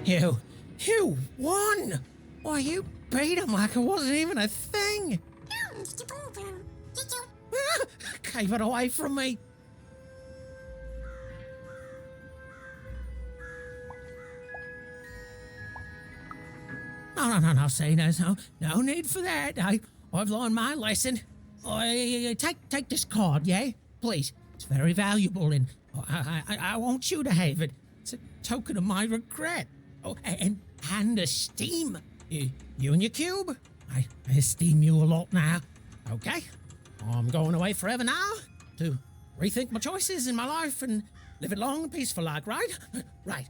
You won! Why, you beat him like it wasn't even a thing! No, Mr. Boo-Boo. Did you... Gave it away from me! No, see, there's no need for that. I've learned my lesson. Take this card, yeah? Please. It's very valuable, and I want you to have it. It's a token of my regret. Oh, and esteem. You and your cube. I esteem you a lot now. Okay? I'm going away forever now to rethink my choices in my life and live it long and peaceful like, right? Right.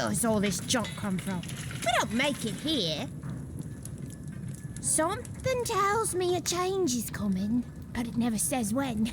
Where does all this junk come from? We don't make it here. Something tells me a change is coming, but it never says when.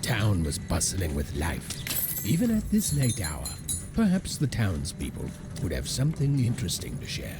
town was bustling with life. Even at this late hour, perhaps the townspeople would have something interesting to share.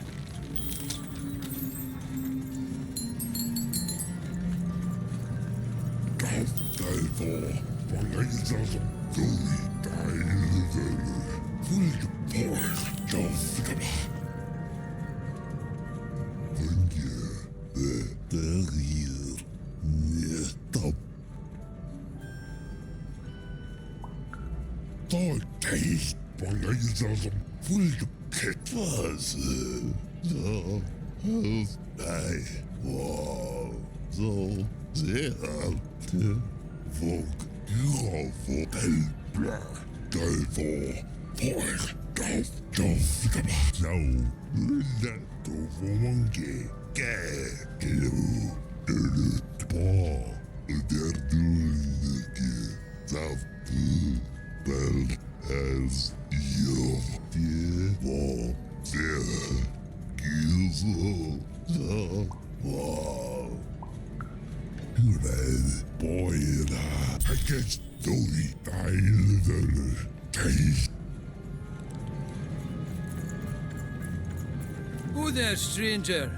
Who there, stranger?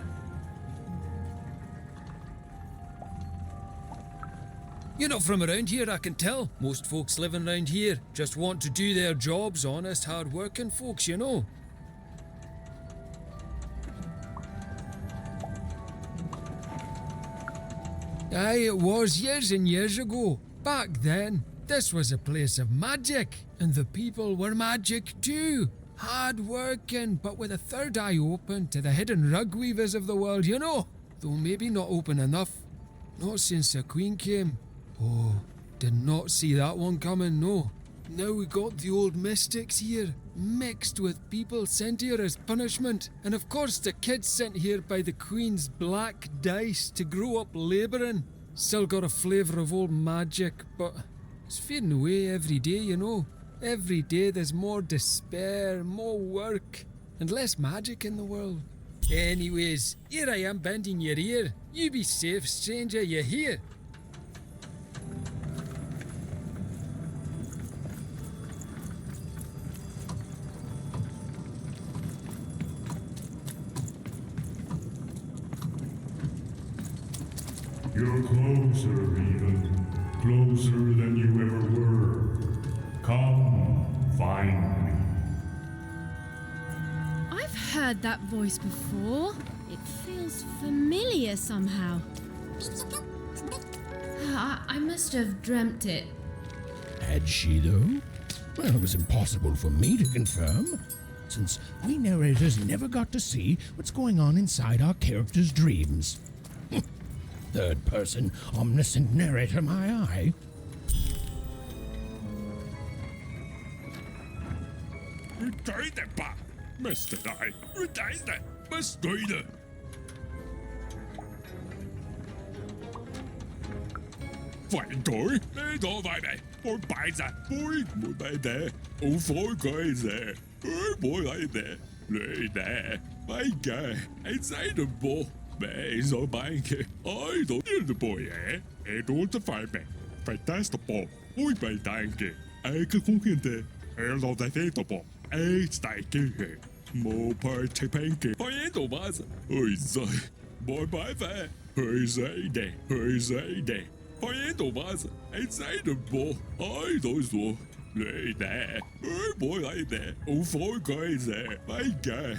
You're not from around here, I can tell. Most folks living around here just want to do their jobs, honest, hard-working folks, you know. Aye, it was years and years ago. Back then, this was a place of magic, and the people were magic too. Hard-working, but with a third eye open to the hidden rug weavers of the world, you know. Though maybe not open enough. Not since the Queen came. Oh, did not see that one coming, no. Now we got the old mystics here, mixed with people sent here as punishment. And of course the kids sent here by the Queen's black dice to grow up labouring. Still got a flavour of old magic, but it's fading away every day, you know. Every day there's more despair, more work, and less magic in the world. Anyways, here I am bending your ear. You be safe, stranger, you hear? You're closer, even. Closer than you ever were. Come, find me. I've heard that voice before. It feels familiar somehow. I must have dreamt it. Had she, though? Well, it was impossible for me to confirm, since we narrators never got to see what's going on inside our characters' dreams. Third-person, omniscient narrator, my eye. Retijden, pa! Mester hij! Retijden! Bestrijden! Phải thôi! Đây đó vài này! Ôi bài ra! Ôi! Mỗi bài nè! Ôi phối coi nè! Ôi mỗi lại nè! Lệ nè! Bài kè! Anh say được bộ! Mẹ rồi bài kè! Ôi đồ điên được bồi ẻ! Ẻ đồ ta phải mẹ! Phải test được bộ! Ôi bài đàn kè! Ẻ cứ không khiên tè! Ẻ lo đại thế được bộ! Ẻ tại kè! Mô bài chạy bánh kè! Ôi ẻ đồ bà ra! Ôi giời! Mỗi bài vẽ! Hơi dậy nè! Hơi dậy nè! Ôi ẻ đồ bà ra! Anh say được bộ! Ôi đồ rồi! Lệ nè! Ôi mỗi lại nè! Ôi phối coi nè! Bài kè!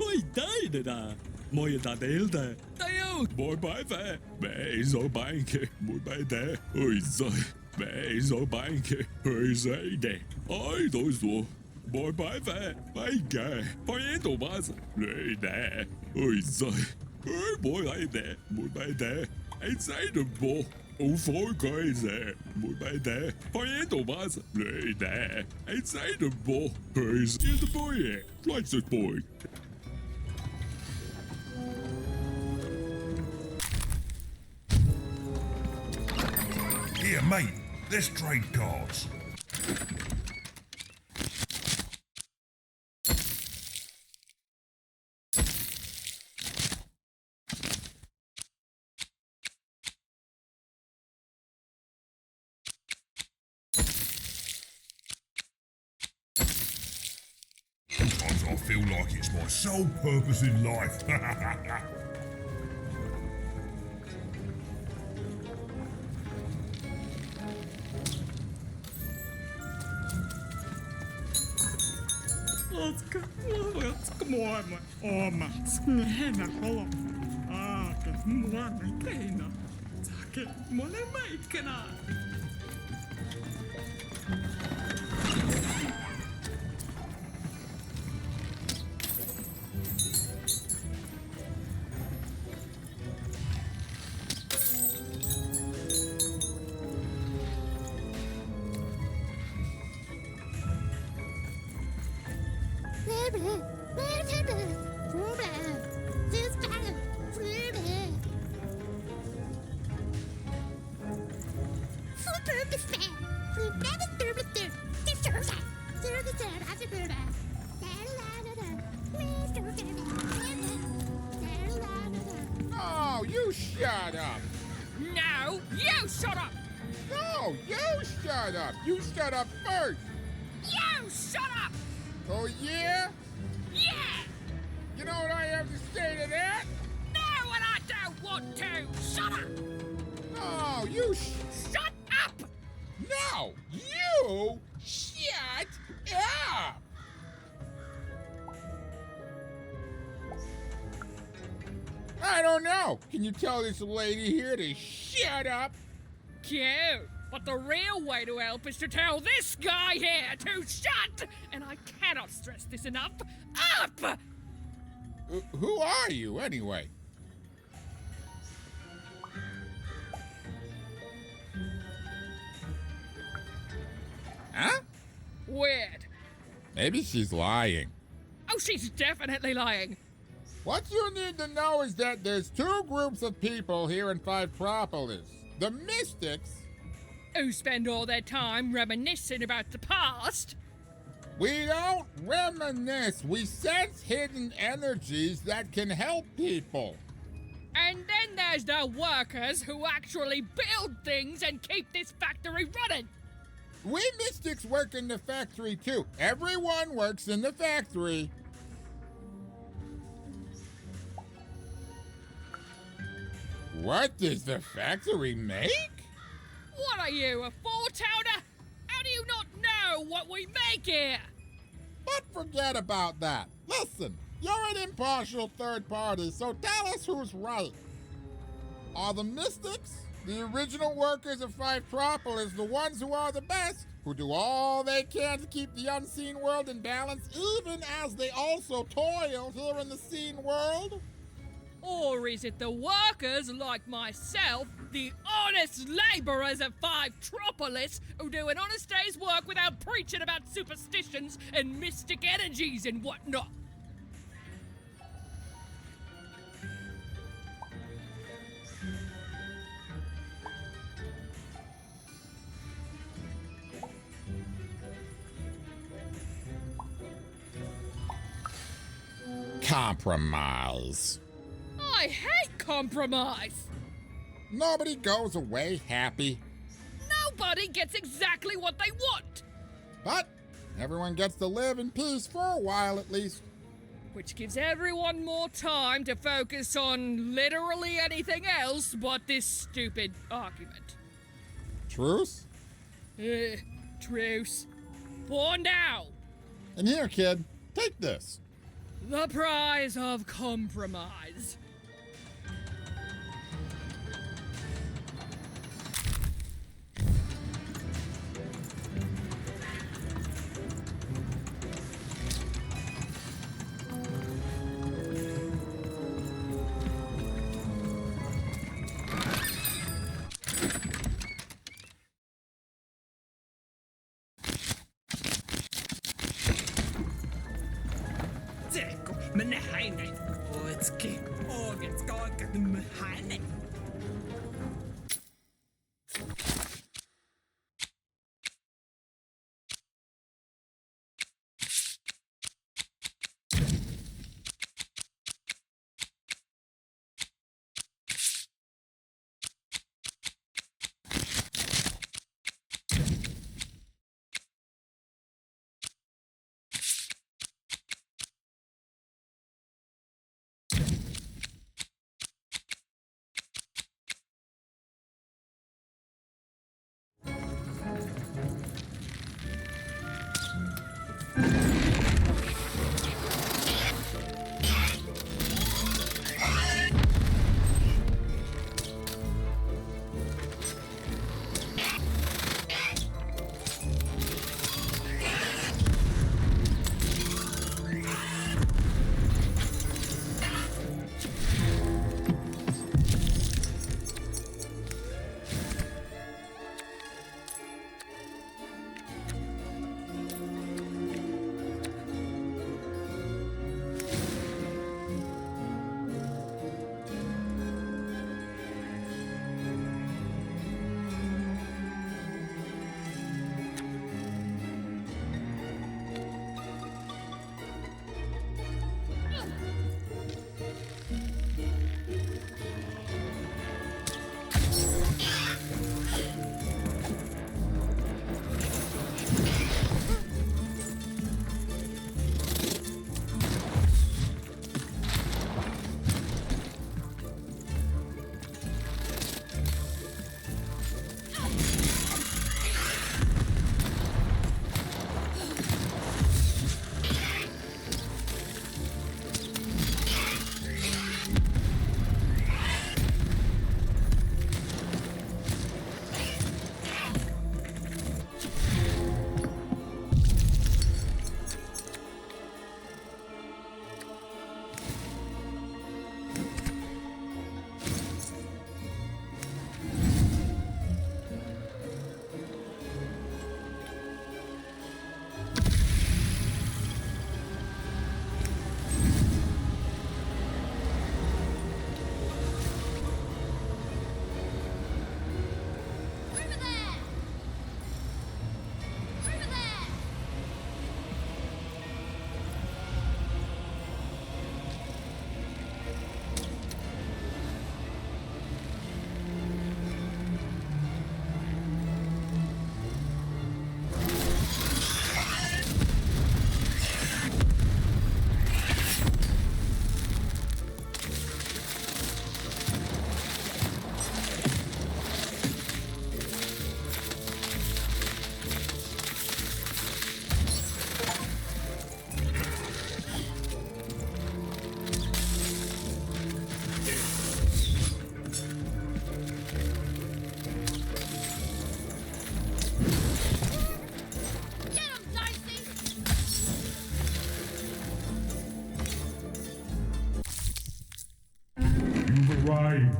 Oi, dai da! Moje da delta! Dajo! Môj bajve! Mej zo bańkę! Mój bajde! Oj zoj! Mej zo bańkę! Oj zejde! Oj do zło! Mój bajve! Bańkę! Pojęto was! Lejde! Oj zoj! Oj mój lejde! Mój bajde! Ej zejde bo! O folkojze! Mój bajde! Pojęto was! Lejde! Ej zejde bo! Oj zejde boje! Like this boy! Here, mate, let's trade cards. feel like it's my sole purpose in life. Oh, you shut up! No, you shut up! No, you shut up! You shut up first! You shut up! Oh, yeah? Yeah! You know what I have to say to that? No, and I don't want to! Shut up! No, you Shut up! No, you shut up! I don't know. Can you tell this lady here to shut up? Cute. But the real way to help is to tell this guy here to shut! And I cannot stress this enough. Up! Who are you, anyway? Huh? Weird. Maybe she's lying. Oh, she's definitely lying. What you need to know is that there's two groups of people here in Fivetropolis. The Mystics. Who spend all their time reminiscing about the past. We don't reminisce. We sense hidden energies that can help people. And then there's the workers who actually build things and keep this factory running. We Mystics work in the factory too. Everyone works in the factory. What does the factory make? What are you, a foretowner? How do you not know what we make here? But forget about that. Listen, you're an impartial third party, so tell us who's right. Are the Mystics, the original workers of Fivetropolis, the ones who are the best, who do all they can to keep the unseen world in balance, even as they also toil here in the seen world? Or is it the workers like myself, the honest laborers of Fivetropolis, who do an honest day's work without preaching about superstitions and mystic energies and whatnot? Compromise. I hate compromise! Nobody goes away happy. Nobody gets exactly what they want! But everyone gets to live in peace for a while at least. Which gives everyone more time to focus on literally anything else but this stupid argument. Truce? Truce. For now! And here, kid, take this. The prize of compromise. من حيني وتكي أوجت كوكت من حيني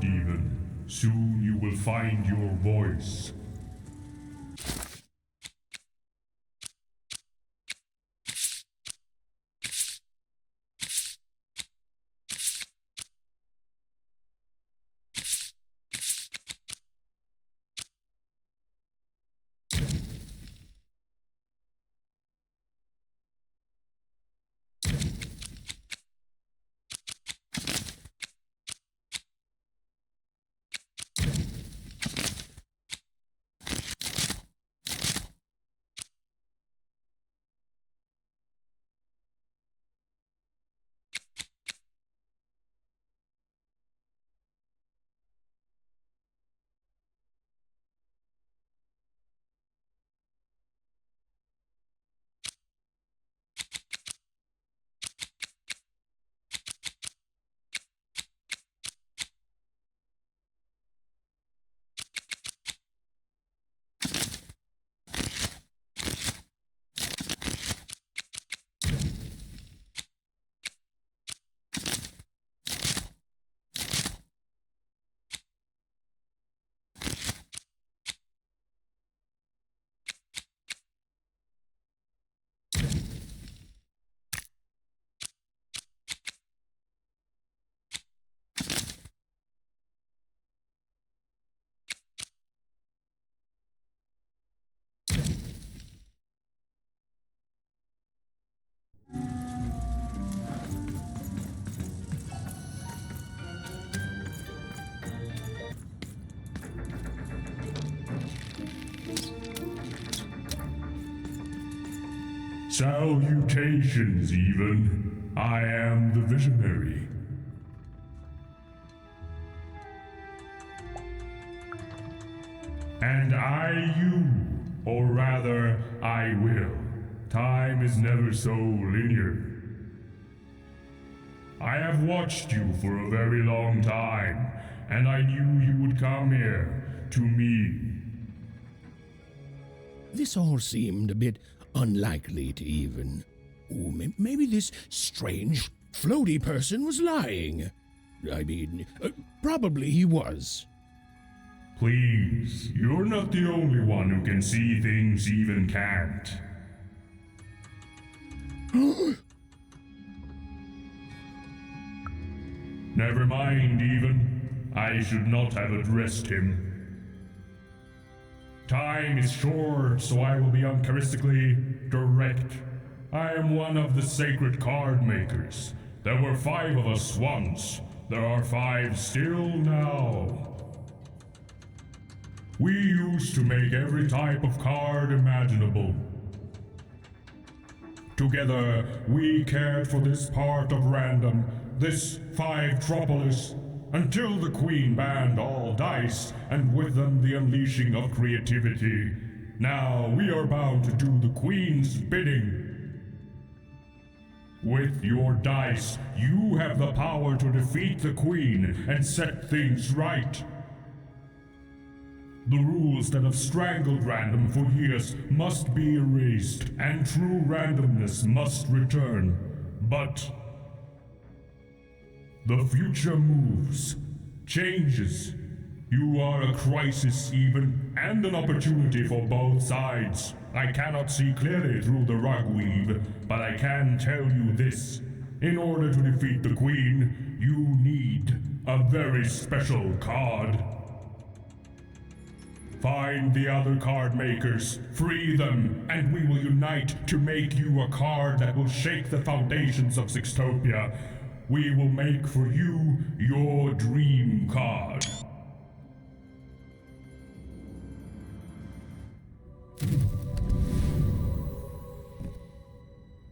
even. Soon you will find your voice. Salutations, even. I am the Visionary. And I you, or rather, I will. Time is never so linear. I have watched you for a very long time, and I knew you would come here, to me. This all seemed a bit unlikely to even. Ooh, maybe this strange, floaty person was lying. I mean, probably he was. Please, you're not the only one who can see things even can't. Never mind, even. I should not have addressed him. Time is short, so I will be uncharacteristically direct. I am one of the sacred card makers. There were 5 of us once. There are 5 still now. We used to make every type of card imaginable. Together, we cared for this part of random, this Fivetropolis, until the Queen banned all dice, and with them the unleashing of creativity. Now we are bound to do the Queen's bidding. With your dice, you have the power to defeat the Queen and set things right. The rules that have strangled random for years must be erased, and true randomness must return. But the future moves, changes. You are a crisis even, and an opportunity for both sides. I cannot see clearly through the rugweave, but I can tell you this. In order to defeat the Queen, you need a very special card. Find the other card makers, free them, and we will unite to make you a card that will shake the foundations of Sixtopia. We will make for you your dream card.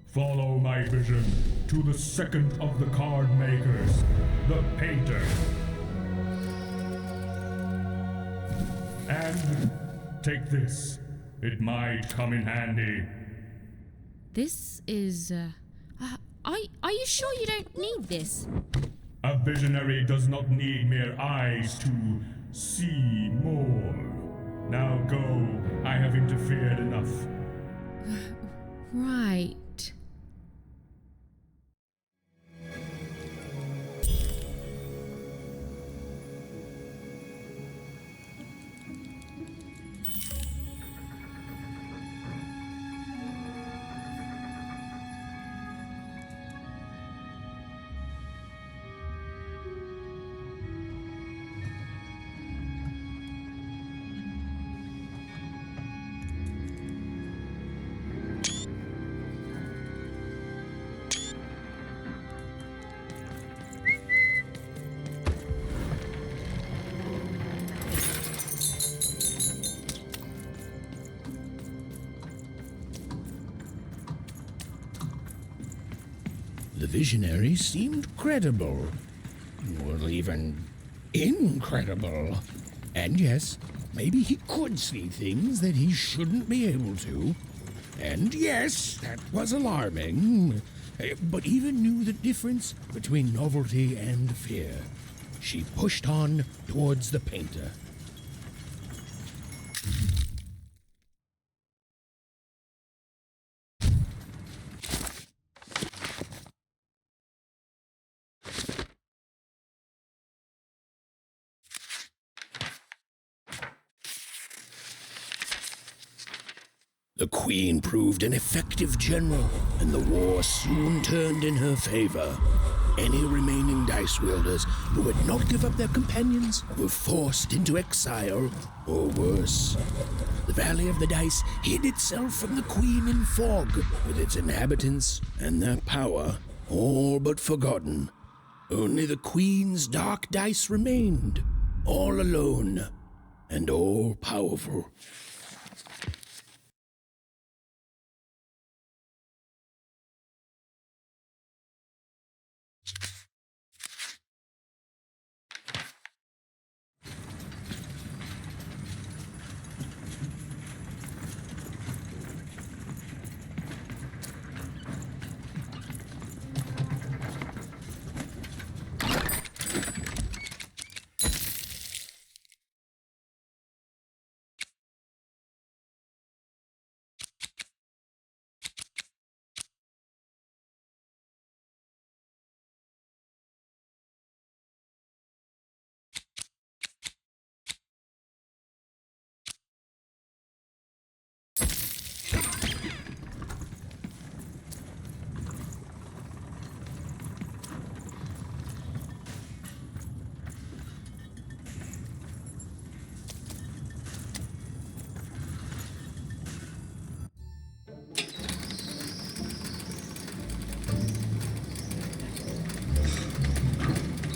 Follow my vision to the second of the card makers, the painter. And take this. It might come in handy. This is, Are you sure you don't need this? A visionary does not need mere eyes to see more. Now go. I have interfered enough. Right. The visionary seemed credible, or even incredible. And yes, maybe he could see things that he shouldn't be able to. And yes, that was alarming, but even knew the difference between novelty and fear. She pushed on towards the painter. The Queen proved an effective general, and the war soon turned in her favor. Any remaining dice wielders who would not give up their companions were forced into exile, or worse. The Valley of the Dice hid itself from the Queen in fog, with its inhabitants and their power all but forgotten. Only the Queen's dark dice remained, all alone and all powerful.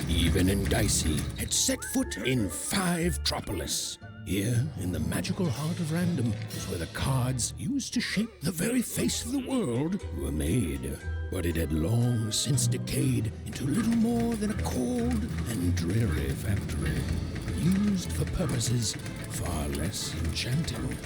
Even and Dicey had set foot in Fivetropolis. Here, in the magical heart of random, was where the cards used to shape the very face of the world were made. But it had long since decayed into little more than a cold and dreary factory, used for purposes far less enchanting.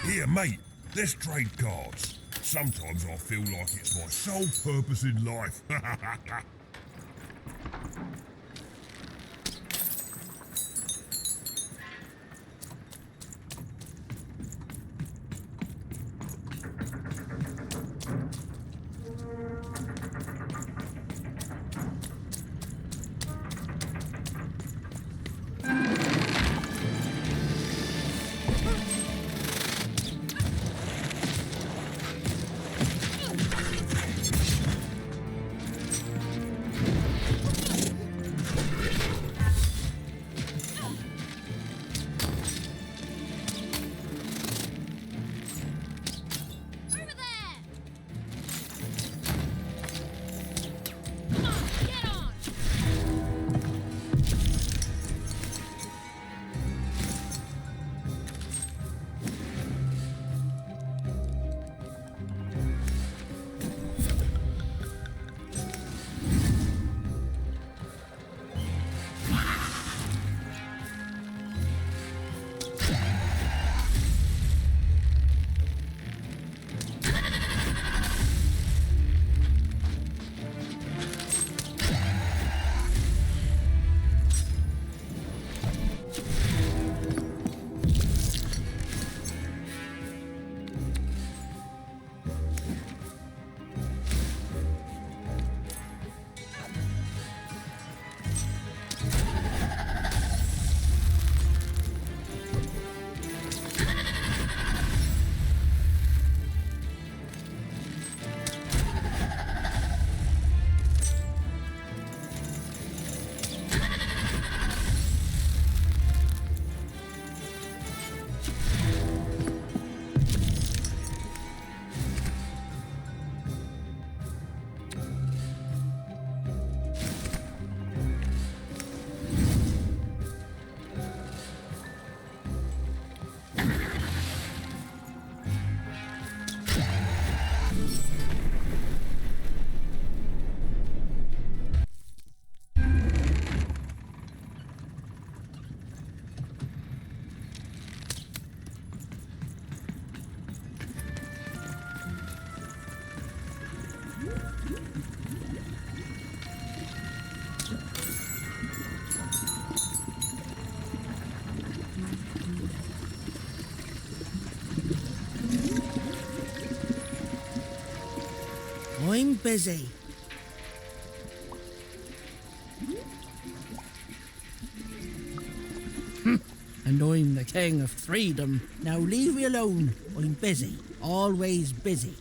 Here, mate, let's trade cards. Sometimes I feel like it's my sole purpose in life. I'm busy. And I'm the king of freedom. Now leave me alone. I'm busy. Always busy.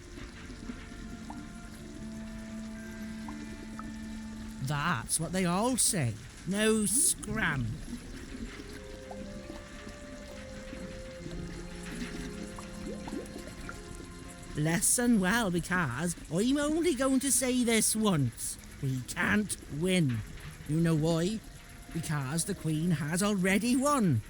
That's what they all say. No scram. Listen well, because I'm only going to say this once. We can't win. You know why? Because the Queen has already won.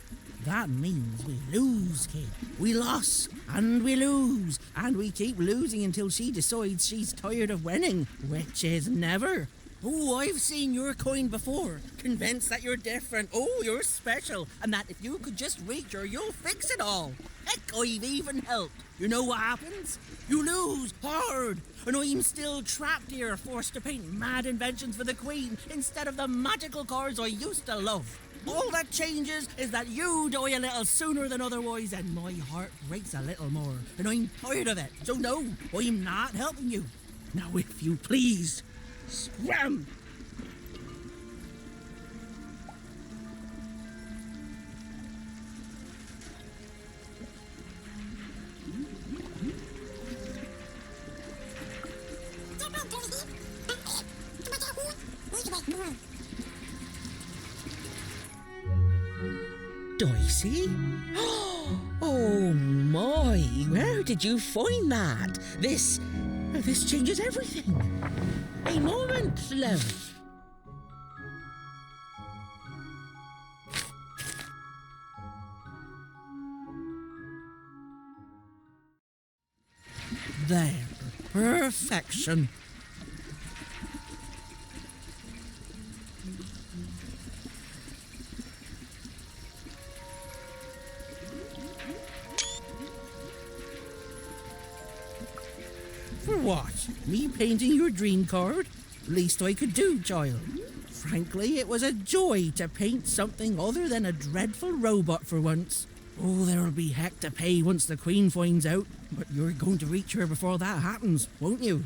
That means we lose, kid. We lost, and we lose, and we keep losing until she decides she's tired of winning, which is never. Oh, I've seen your coin before, convinced that you're different. Oh, you're special, and that if you could just reach her, you'll fix it all. Heck, I've even helped. You know what happens? You lose hard, and I'm still trapped here, forced to paint mad inventions for the Queen instead of the magical cards I used to love. All that changes is that you die a little sooner than otherwise, and my heart breaks a little more, and I'm tired of it. So no, I'm not helping you. Now, if you please, scram! Dicey? Oh my, where did you find that? This changes everything. A moment, love. There, perfection. For what? Me painting your dream card? Least I could do, child. Frankly, it was a joy to paint something other than a dreadful robot for once. Oh, there'll be heck to pay once the Queen finds out, but you're going to reach her before that happens, won't you?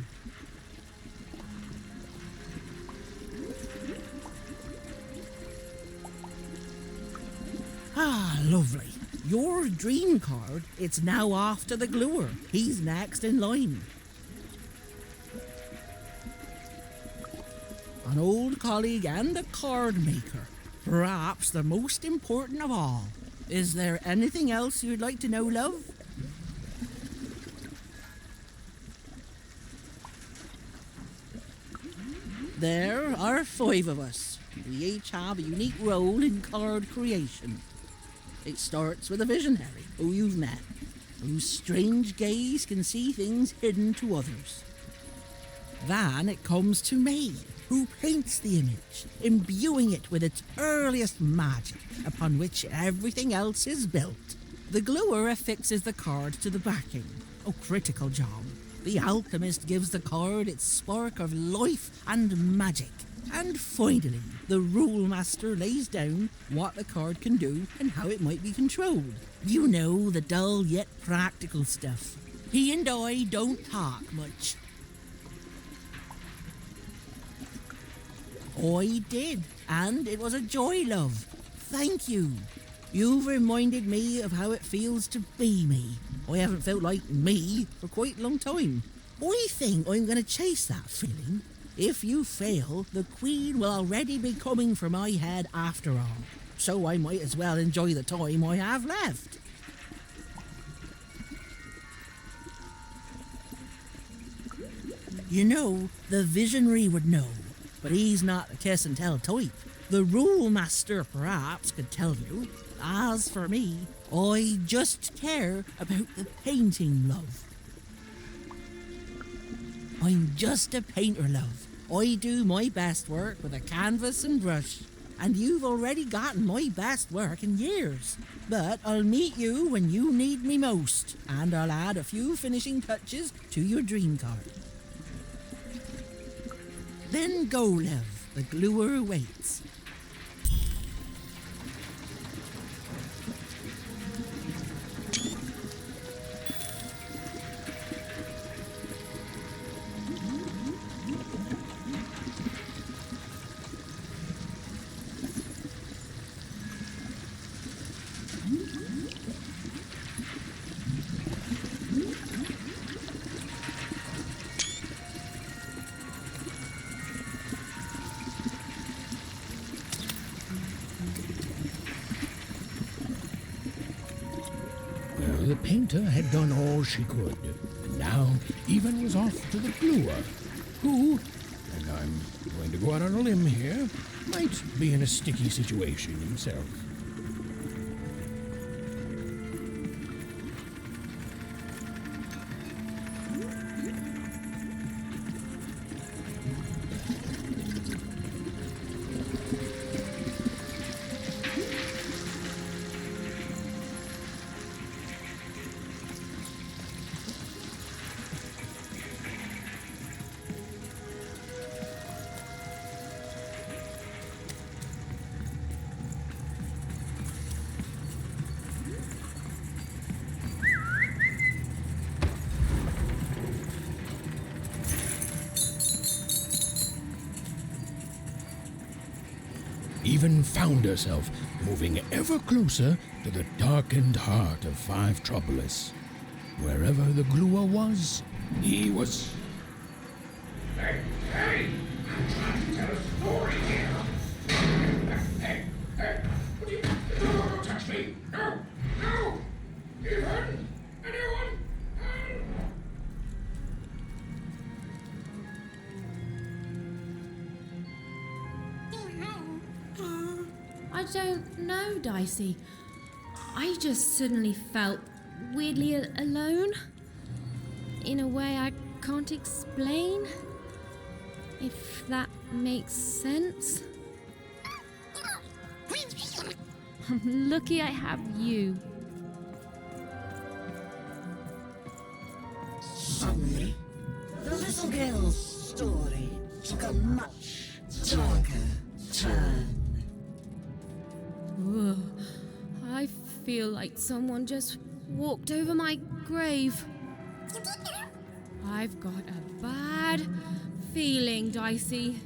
Ah, lovely. Your dream card, it's now off to the gluer. He's next in line. An old colleague and a card maker. Perhaps the most important of all. Is there anything else you'd like to know, love? There are 5 of us. We each have a unique role in card creation. It starts with a visionary, who you've met, whose strange gaze can see things hidden to others. Then it comes to me, who paints the image, imbuing it with its earliest magic, upon which everything else is built. The gluer affixes the card to the backing. A critical job. The alchemist gives the card its spark of life and magic. And finally, the rule master lays down what the card can do and how it might be controlled. You know, the dull yet practical stuff. He and I don't talk much. I did, and it was a joy, love. Thank you. You've reminded me of how it feels to be me. I haven't felt like me for quite a long time. I think I'm going to chase that feeling. If you fail, the Queen will already be coming for my head after all. So I might as well enjoy the time I have left. You know, the visionary would know. But he's not the kiss and tell type. The rule master perhaps could tell you. As for me, I just care about the painting, love. I'm just a painter, love. I do my best work with a canvas and brush. And you've already gotten my best work in years. But I'll meet you when you need me most. And I'll add a few finishing touches to your dream card. Then go, love. The gluer waits. Hunter had done all she could, and now Even was off to the gluer, who, and I'm going to go out on a limb here, might be in a sticky situation himself. Even found herself moving ever closer to the darkened heart of Fivetropolis. Wherever the gluer was, he was... Hey! I'm trying to tell a story here! Hey! What do you... Don't touch me! No! Even! Anyone? I don't know, Dicey. I just suddenly felt weirdly alone. In a way I can't explain. If that makes sense. I'm lucky I have you. Suddenly, the little girl's story took a much darker turn. Ugh, I feel like someone just walked over my grave. I've got a bad feeling, Dicey.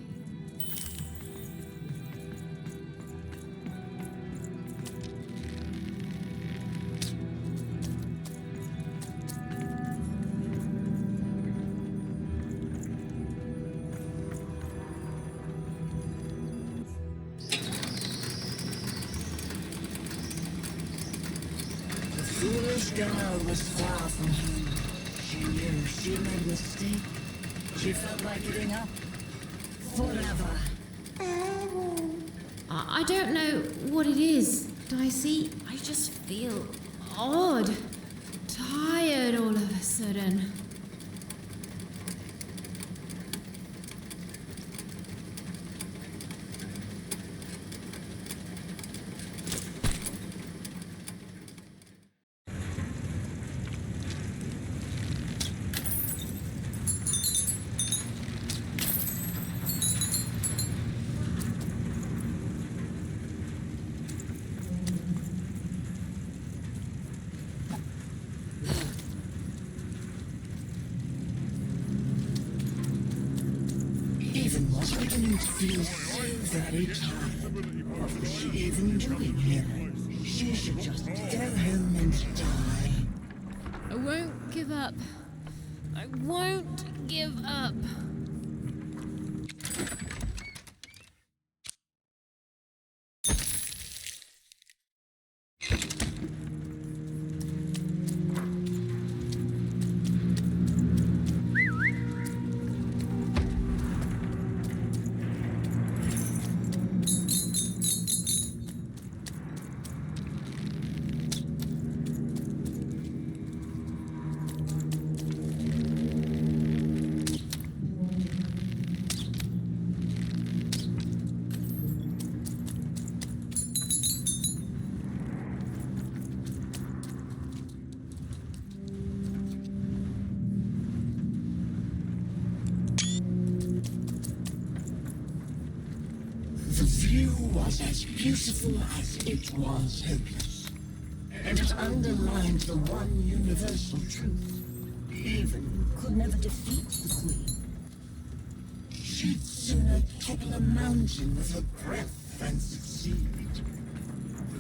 The foolish girl was far from home. She knew she made a mistake. She felt like giving up. Forever. I don't know what it is, Dicey. I just feel odd. Tired all of a sudden. I didn't feel so very tired. Was she even doing here? She should just go home and die. I won't give up. I won't give up. The view was as beautiful as it was hopeless, and it underlined the one universal truth. Even could never defeat the Queen. She'd sooner topple a mountain with her breath than succeed.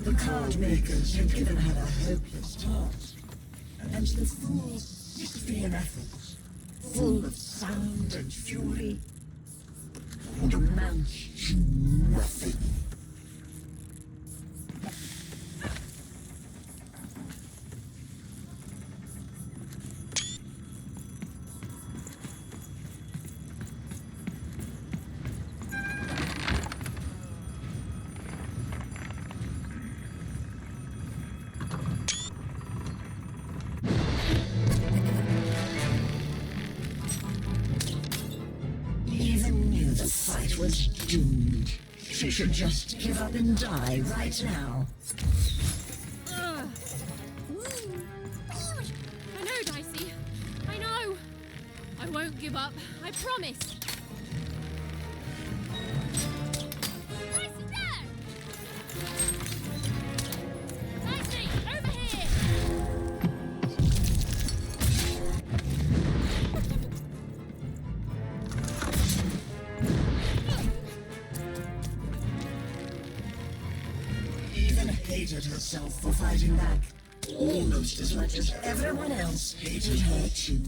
The card makers had given her a hopeless task, and the fool's Sixtopia efforts, full of sound and fury, would amount to nothing. fight was doomed. She should just give up and die right now. I know, Dicey. I know. I won't give up. I promise. Dicey, there! Dicey, over here! Even hated herself for fighting back. Almost as much as everyone else hated her too.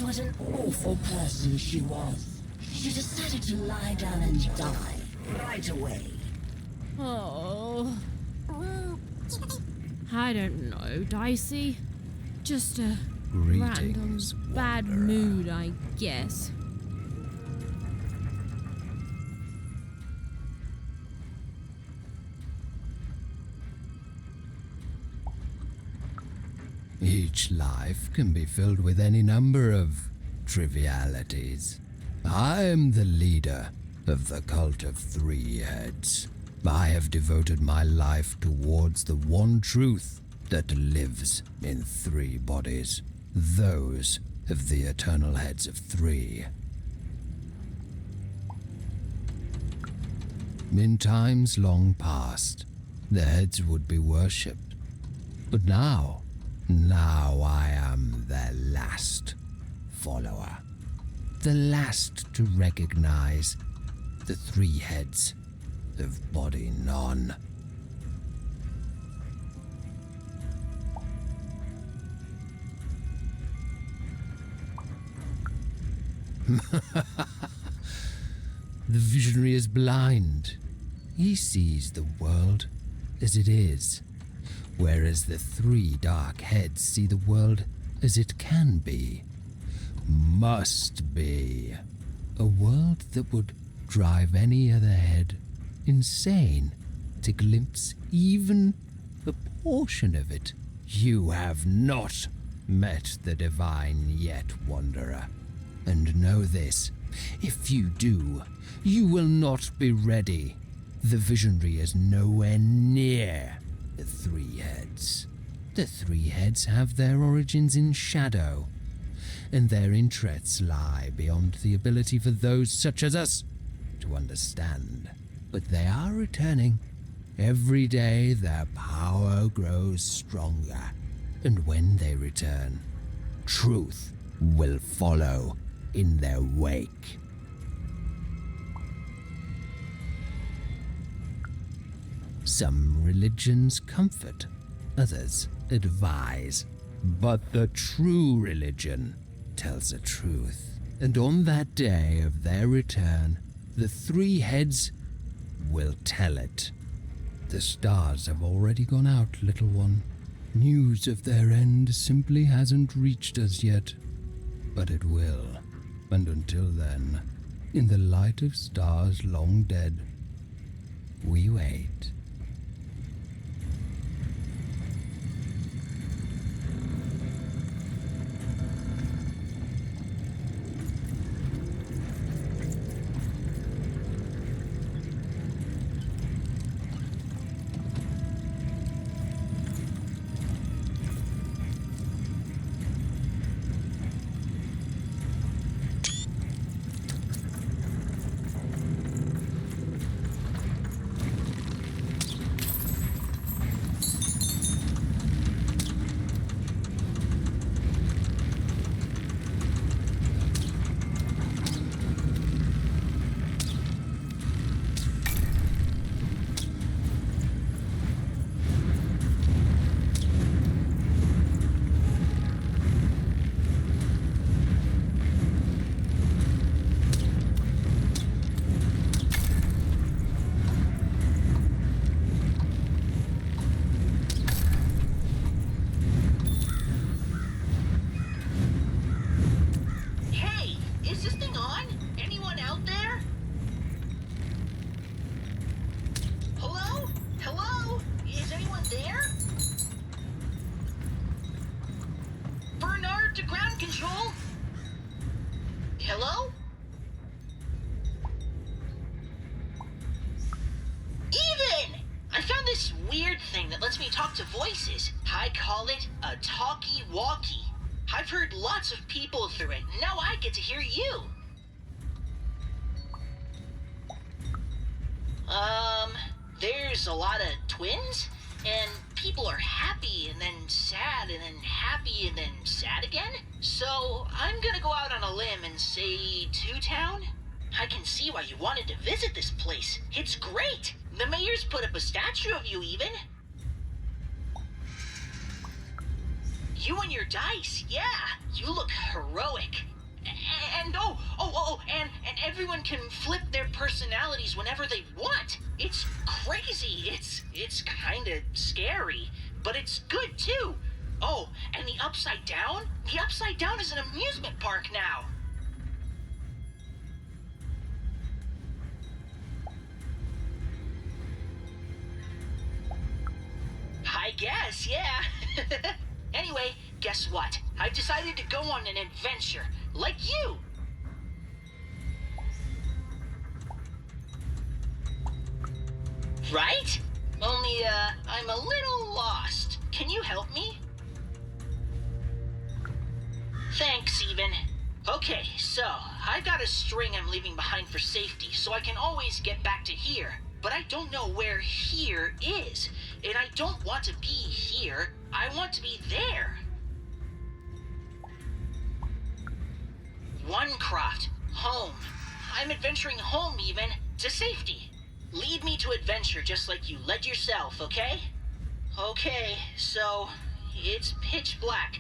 What an awful person she was. She decided to lie down and die right away. Oh. I don't know, Dicey. Just a random bad mood, I guess. Each life can be filled with any number of trivialities. I am the leader of the Cult of Three Heads. I have devoted my life towards the one truth that lives in three bodies. Those of the eternal heads of three. In times long past, the heads would be worshipped. But now I am their last follower. The last to recognize the three heads of Body None. The visionary is blind. He sees the world as it is, whereas the three dark heads see the world as it can be, must be. A world that would drive any other head insane to glimpse even a portion of it. You have not met the divine yet, Wanderer. And know this, if you do, you will not be ready. The visionary is nowhere near the three heads. The three heads have their origins in shadow, and their interests lie beyond the ability for those such as us to understand. But they are returning. Every day their power grows stronger, and when they return, truth will follow in their wake. Some religions comfort, others advise, but the true religion tells the truth. And on that day of their return, the three heads will tell it. The stars have already gone out, little one. News of their end simply hasn't reached us yet, but it will. And until then, in the light of stars long dead, we wait. Hello? Even! I found this weird thing that lets me talk to voices. I call it a talkie-walkie. I've heard lots of people through it. Now I get to hear you. There's a lot of twins, and people are happy and then sad and then happy and then sad again. So I'm gonna go out on a limb and say Two-Town? I can see why you wanted to visit this place. It's great. The mayor's put up a statue of you even. You and your dice, yeah. You look heroic. And and everyone can flip their personalities whenever they want. It's crazy. It's kind of scary, but it's good too. Oh, and the Upside Down? The Upside Down is an amusement park now. I guess, yeah. Anyway, guess what? I've decided to go on an adventure, like you. Right? Only, I'm a little lost. Can you help me? Thanks, even. Okay, so I've got a string I'm leaving behind for safety, so I can always get back to here. But I don't know where here is. And I don't want to be here. I want to be there. Onecroft. Home. I'm adventuring home, even. To safety. Lead me to adventure just like you led yourself, okay? Okay, so it's pitch black.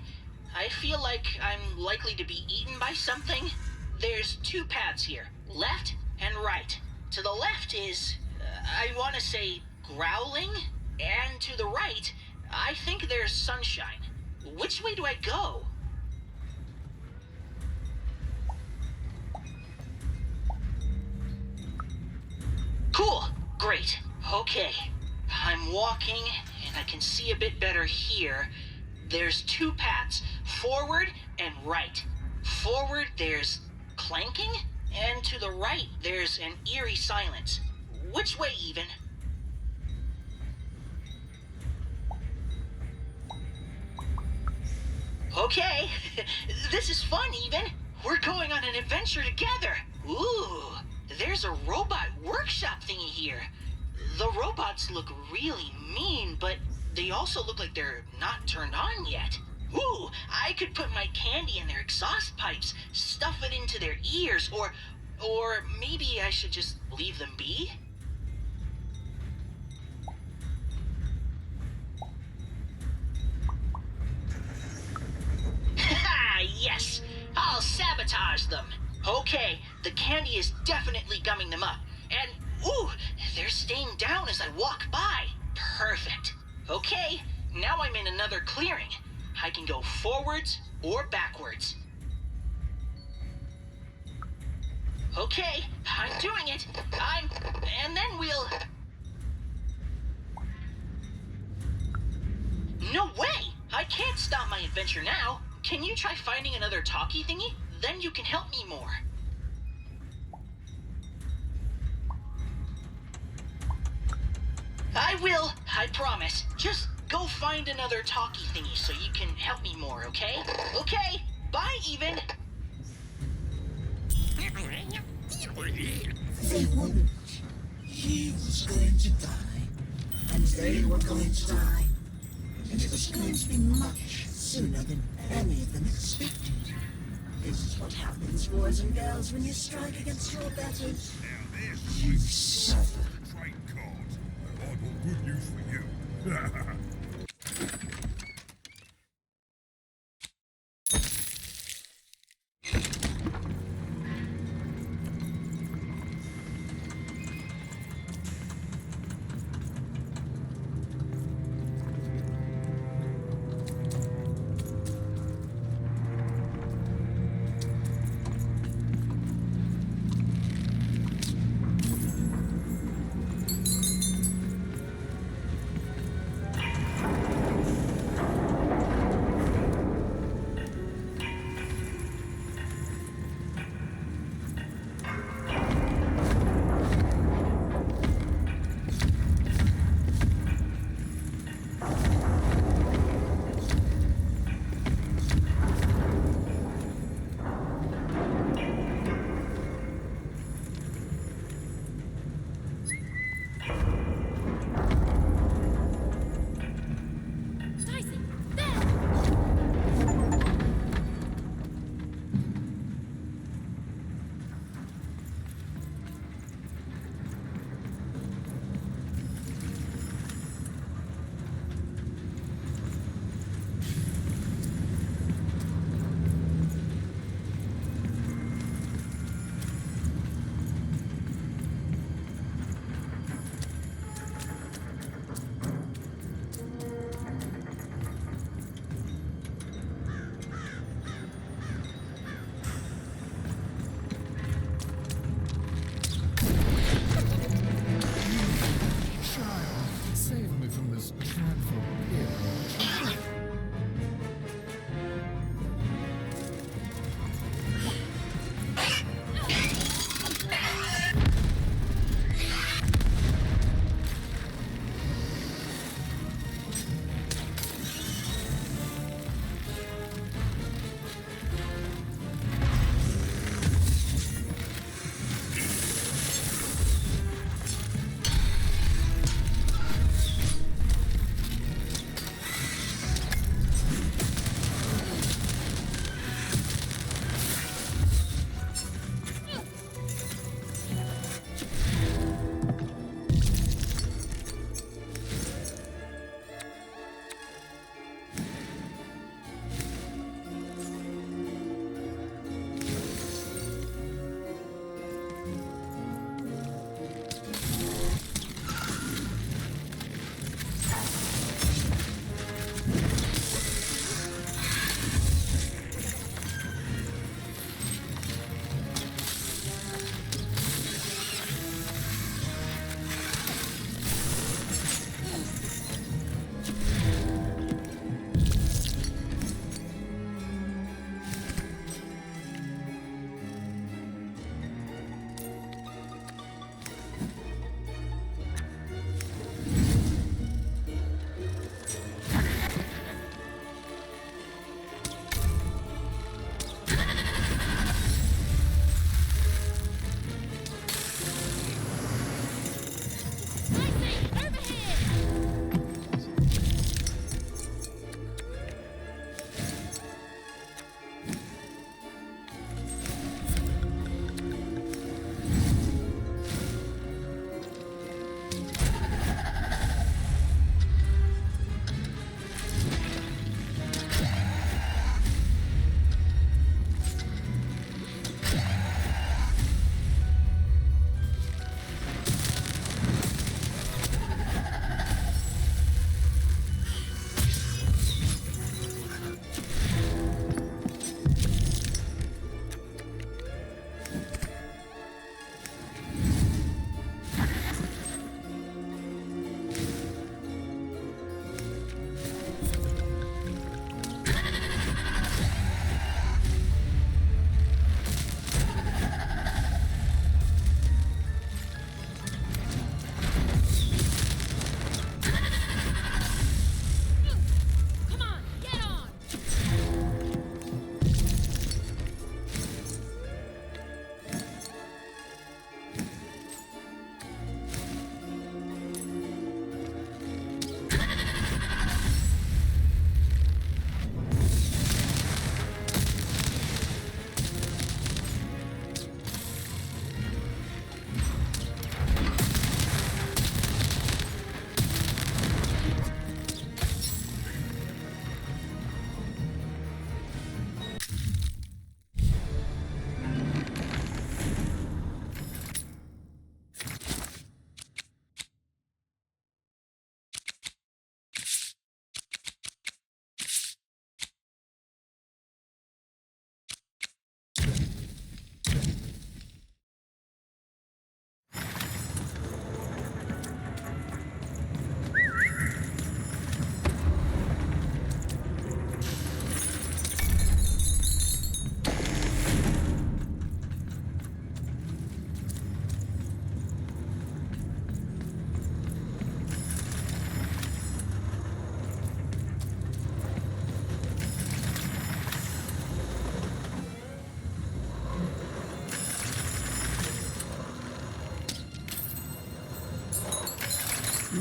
I feel like I'm likely to be eaten by something. There's two paths here, left and right. To the left is, I want to say, growling, and to the right, I think there's sunshine. Which way do I go? Cool, great, okay. I'm walking, and I can see a bit better here. There's two paths, forward and right. Forward, there's clanking, and to the right, there's an eerie silence. Which way, even? Okay, this is fun, even. We're going on an adventure together. Ooh, there's a robot workshop thingy here. The robots look really mean, but they also look like they're not turned on yet. Ooh, I could put my candy in their exhaust pipes, stuff it into their ears, or maybe I should just leave them be? Ha! Yes! I'll sabotage them! Okay, the candy is definitely gumming them up. And, ooh, they're staying down as I walk by. Perfect. Okay, now I'm in another clearing. I can go forwards or backwards. Okay, I'm doing it. And then we'll... No way! I can't stop my adventure now. Can you try finding another talkie thingy? Then you can help me more. I will, I promise. Just go find another talkie thingy so you can help me more, okay? Okay, bye, even. They wouldn't. He was going to die, and they were going to die. And it was going to be much sooner than any of them expected. This is what happens, boys and girls, when you strike against your betters. You suffer. Good news for you.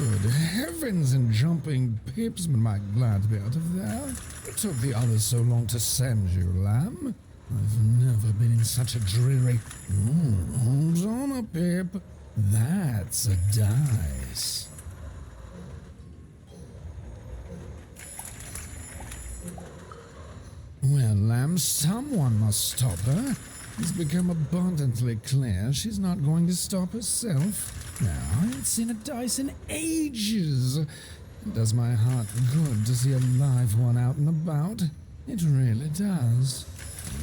Good heavens and jumping pips, but I'm glad to be out of there. It took the others so long to send you, lamb. I've never been in such a dreary... hold on a pip. That's a dice. Well, lamb, someone must stop her. It's become abundantly clear she's not going to stop herself. Now, I haven't seen a dice in ages. It does my heart good to see a live one out and about. It really does.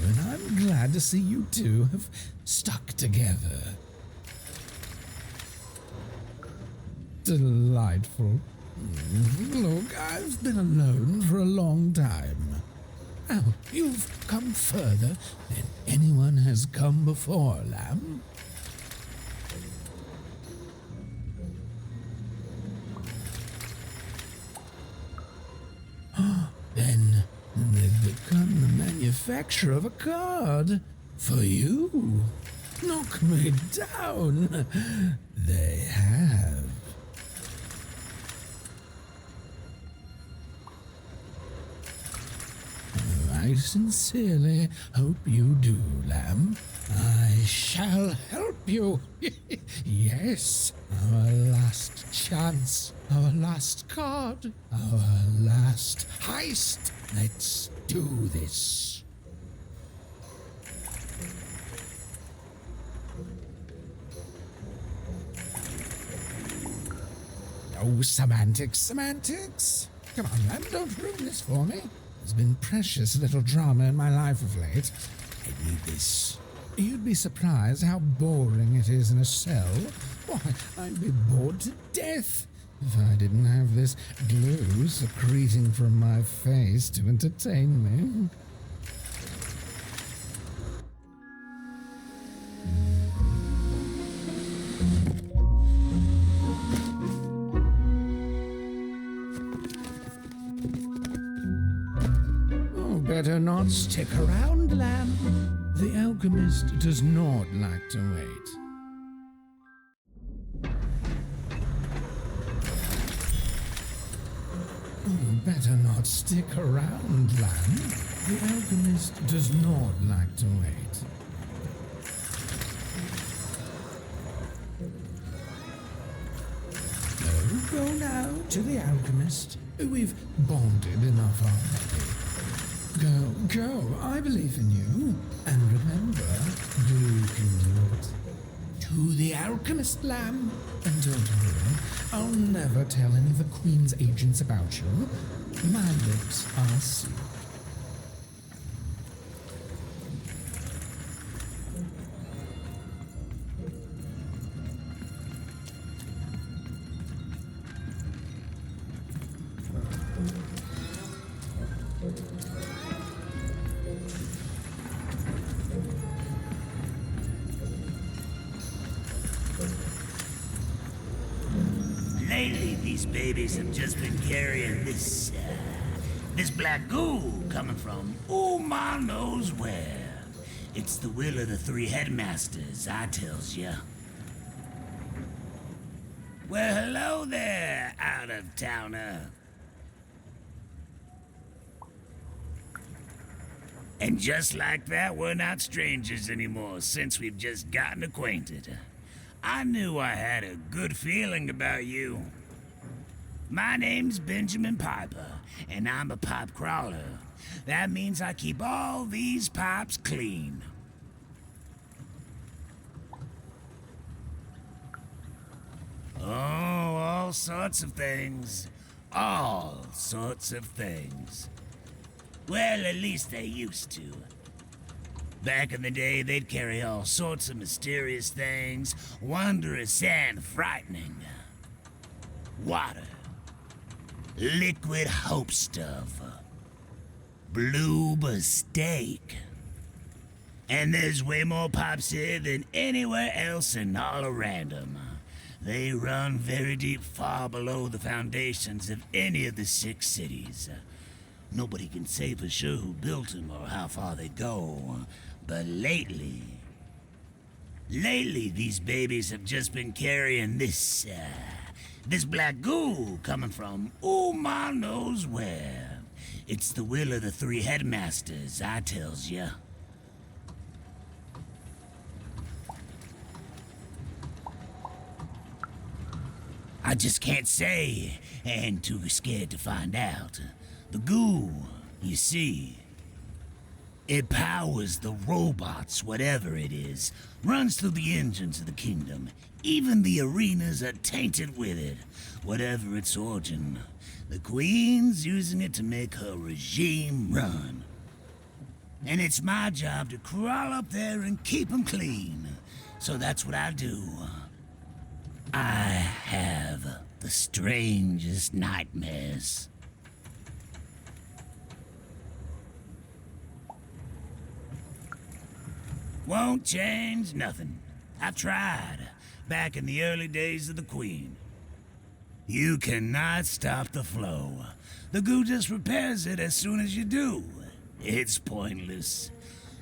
And I'm glad to see you two have stuck together. Delightful. Look, I've been alone for a long time. Oh, you've come further than anyone has come before, lamb. Then they've become the manufacturer of a card for you. Knock me down. They have. I sincerely hope you do, lamb. I shall help you. Yes, our last chance, our last card, our last heist. Let's do this. Oh, semantics. Come on, lamb, don't ruin this for me. There's been precious little drama in my life of late. I need this. You'd be surprised how boring it is in a cell. Why, I'd be bored to death if I didn't have this glue secreting from my face to entertain me. Better not stick around, lamb. The alchemist does not like to wait. Better not stick around, lamb. The alchemist does not like to wait. Oh, go now to the alchemist. We've bonded enough already. Go. I believe in you. And remember, you can do it. To the alchemist, lamb. And don't worry, I'll never tell any of the Queen's agents about you. My lips are sealed. Lately, these babies have just been carrying this black goo coming from my knows where. It's the will of the three headmasters, I tells ya. Well, hello there, out-of-towner. And just like that, we're not strangers anymore since we've just gotten acquainted. I knew I had a good feeling about you. My name's Benjamin Piper, and I'm a pipe crawler. That means I keep all these pipes clean. Oh, all sorts of things. All sorts of things. Well, at least they used to. Back in the day, they'd carry all sorts of mysterious things, wondrous and frightening. Water. Liquid hope stuff. Blue steak. And there's way more pipes here than anywhere else in all around 'em. They run very deep, far below the foundations of any of the 6 cities. Nobody can say for sure who built them or how far they go. But lately, these babies have just been carrying this This black goo coming from ma knows where. It's the will of the three headmasters, I tells ya. I just can't say, and too scared to find out. The goo, you see, it powers the robots, whatever it is, runs through the engines of the kingdom. Even the arenas are tainted with it, whatever its origin. The Queen's using it to make her regime run. And it's my job to crawl up there and keep 'em clean. So that's what I do. I have the strangest nightmares. Won't change nothing. I've tried, back in the early days of the Queen. You cannot stop the flow. The goo just repairs it as soon as you do. It's pointless.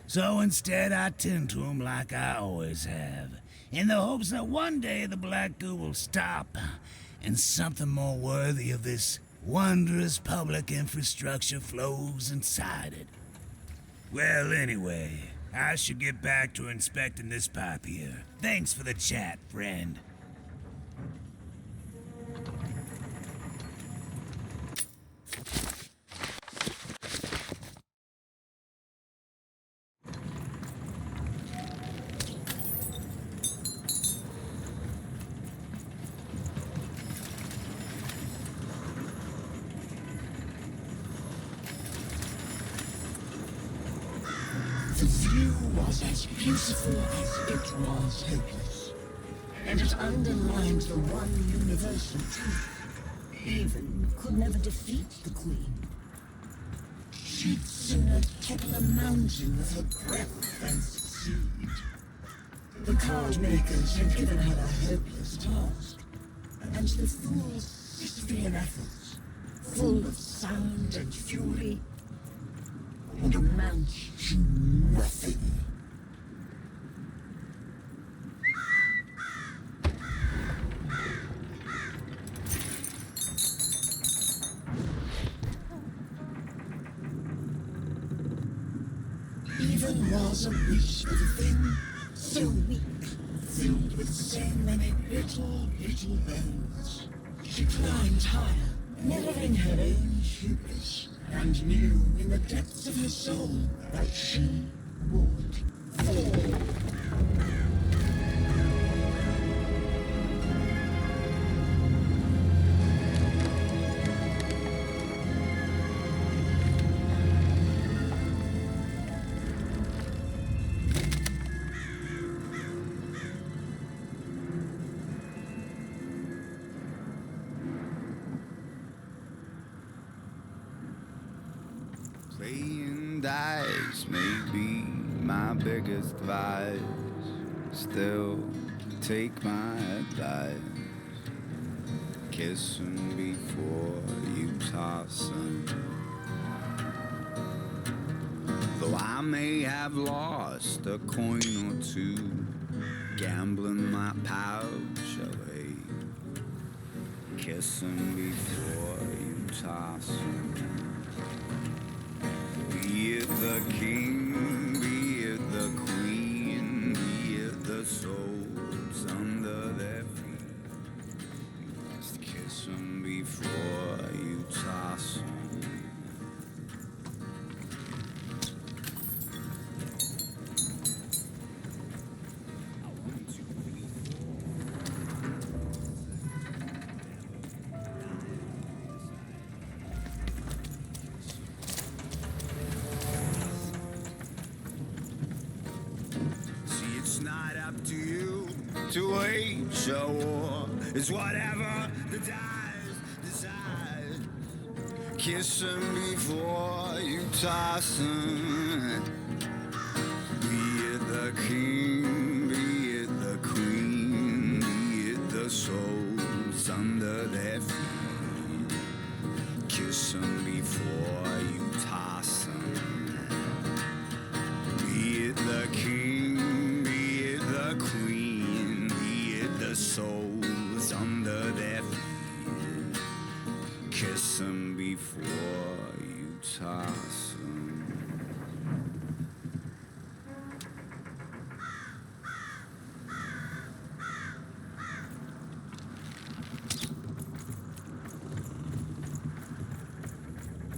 So instead I tend to 'em like I always have, in the hopes that one day the black goo will stop, and something more worthy of this wondrous public infrastructure flows inside it. Well, anyway, I should get back to inspecting this pipe here. Thanks for the chat, friend. The view was as beautiful as it was hopeless, and it underlined the one universal truth. Even could never defeat the Queen. She'd sooner topple a mountain with her breath than succeed. The card makers had given her a hopeless task, and the fool's Sisyphean efforts, full of sound and fury, would amount to nothing. Even was a wish of a thing so weak, filled with so many little bones. She climbed higher, never in her own hubris, and knew in the depths of her soul that she would fall. Playing dice may be my biggest vice. Still, take my advice. Kiss 'em before you toss 'em. Though I may have lost a coin or two, gambling my pouch away. Kiss 'em before you toss 'em. Be it the king, be it the queen, be it the souls under their feet. You must kiss 'em before you toss 'em. To wage a war is whatever the dice decide. Kiss 'em before you toss 'em. Be it the king, be it the queen, be it the souls under their feet. Kiss 'em before you toss 'em. Be it the king, be it the queen, the souls under their feet. kiss 'em before you toss 'em.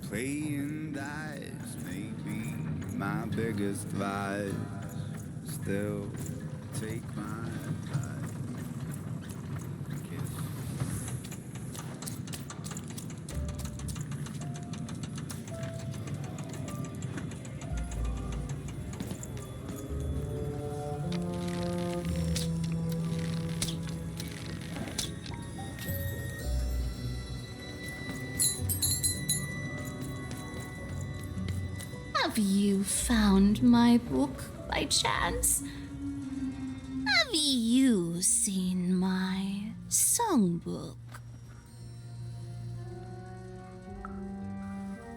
Playing dice may be my biggest vice. Still, take my advice. Kiss. Have you found my book by chance? Have you seen my songbook?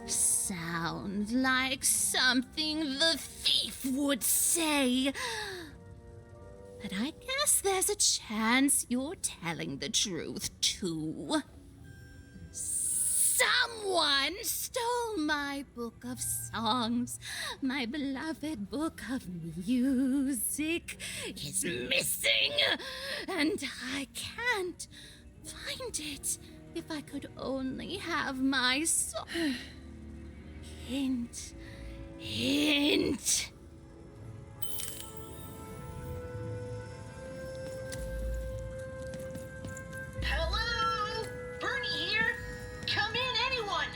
Sounds like something the thief would say. But I guess there's a chance you're telling the truth, too. Someone stole my book of songs. My beloved book of music is missing, and I can't find it. If I could only have my song. Hint. Hint. Hello? Bernie here? Come in, anyone!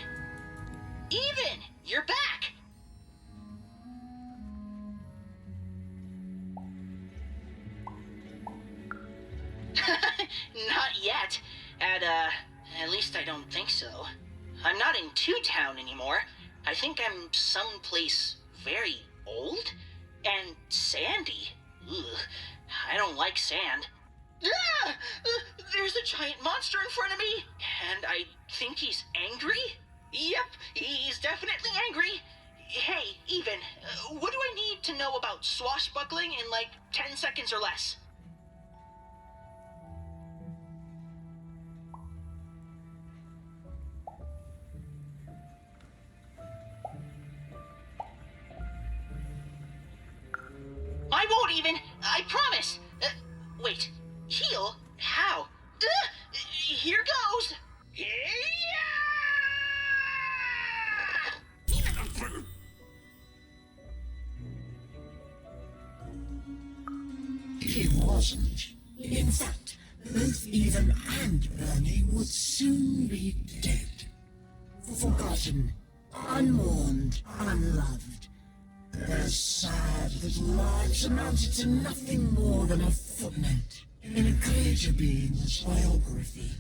Even, you're back! Not yet. At least I don't think so. I'm not in Two Town anymore. I think I'm someplace very old and sandy. Ugh, I don't like sand. Ah! There's a giant monster in front of me, and I think he's angry? Yep, he's definitely angry. Hey, Even, what do I need to know about swashbuckling in like 10 seconds or less? I won't even, I promise. Wait, heal? How? Here goes. He wasn't. In fact, both Even and Bernie would soon be dead. Forgotten, unmourned, unloved. Their sad little lives amounted to nothing more than a footnote in a greater being's biography.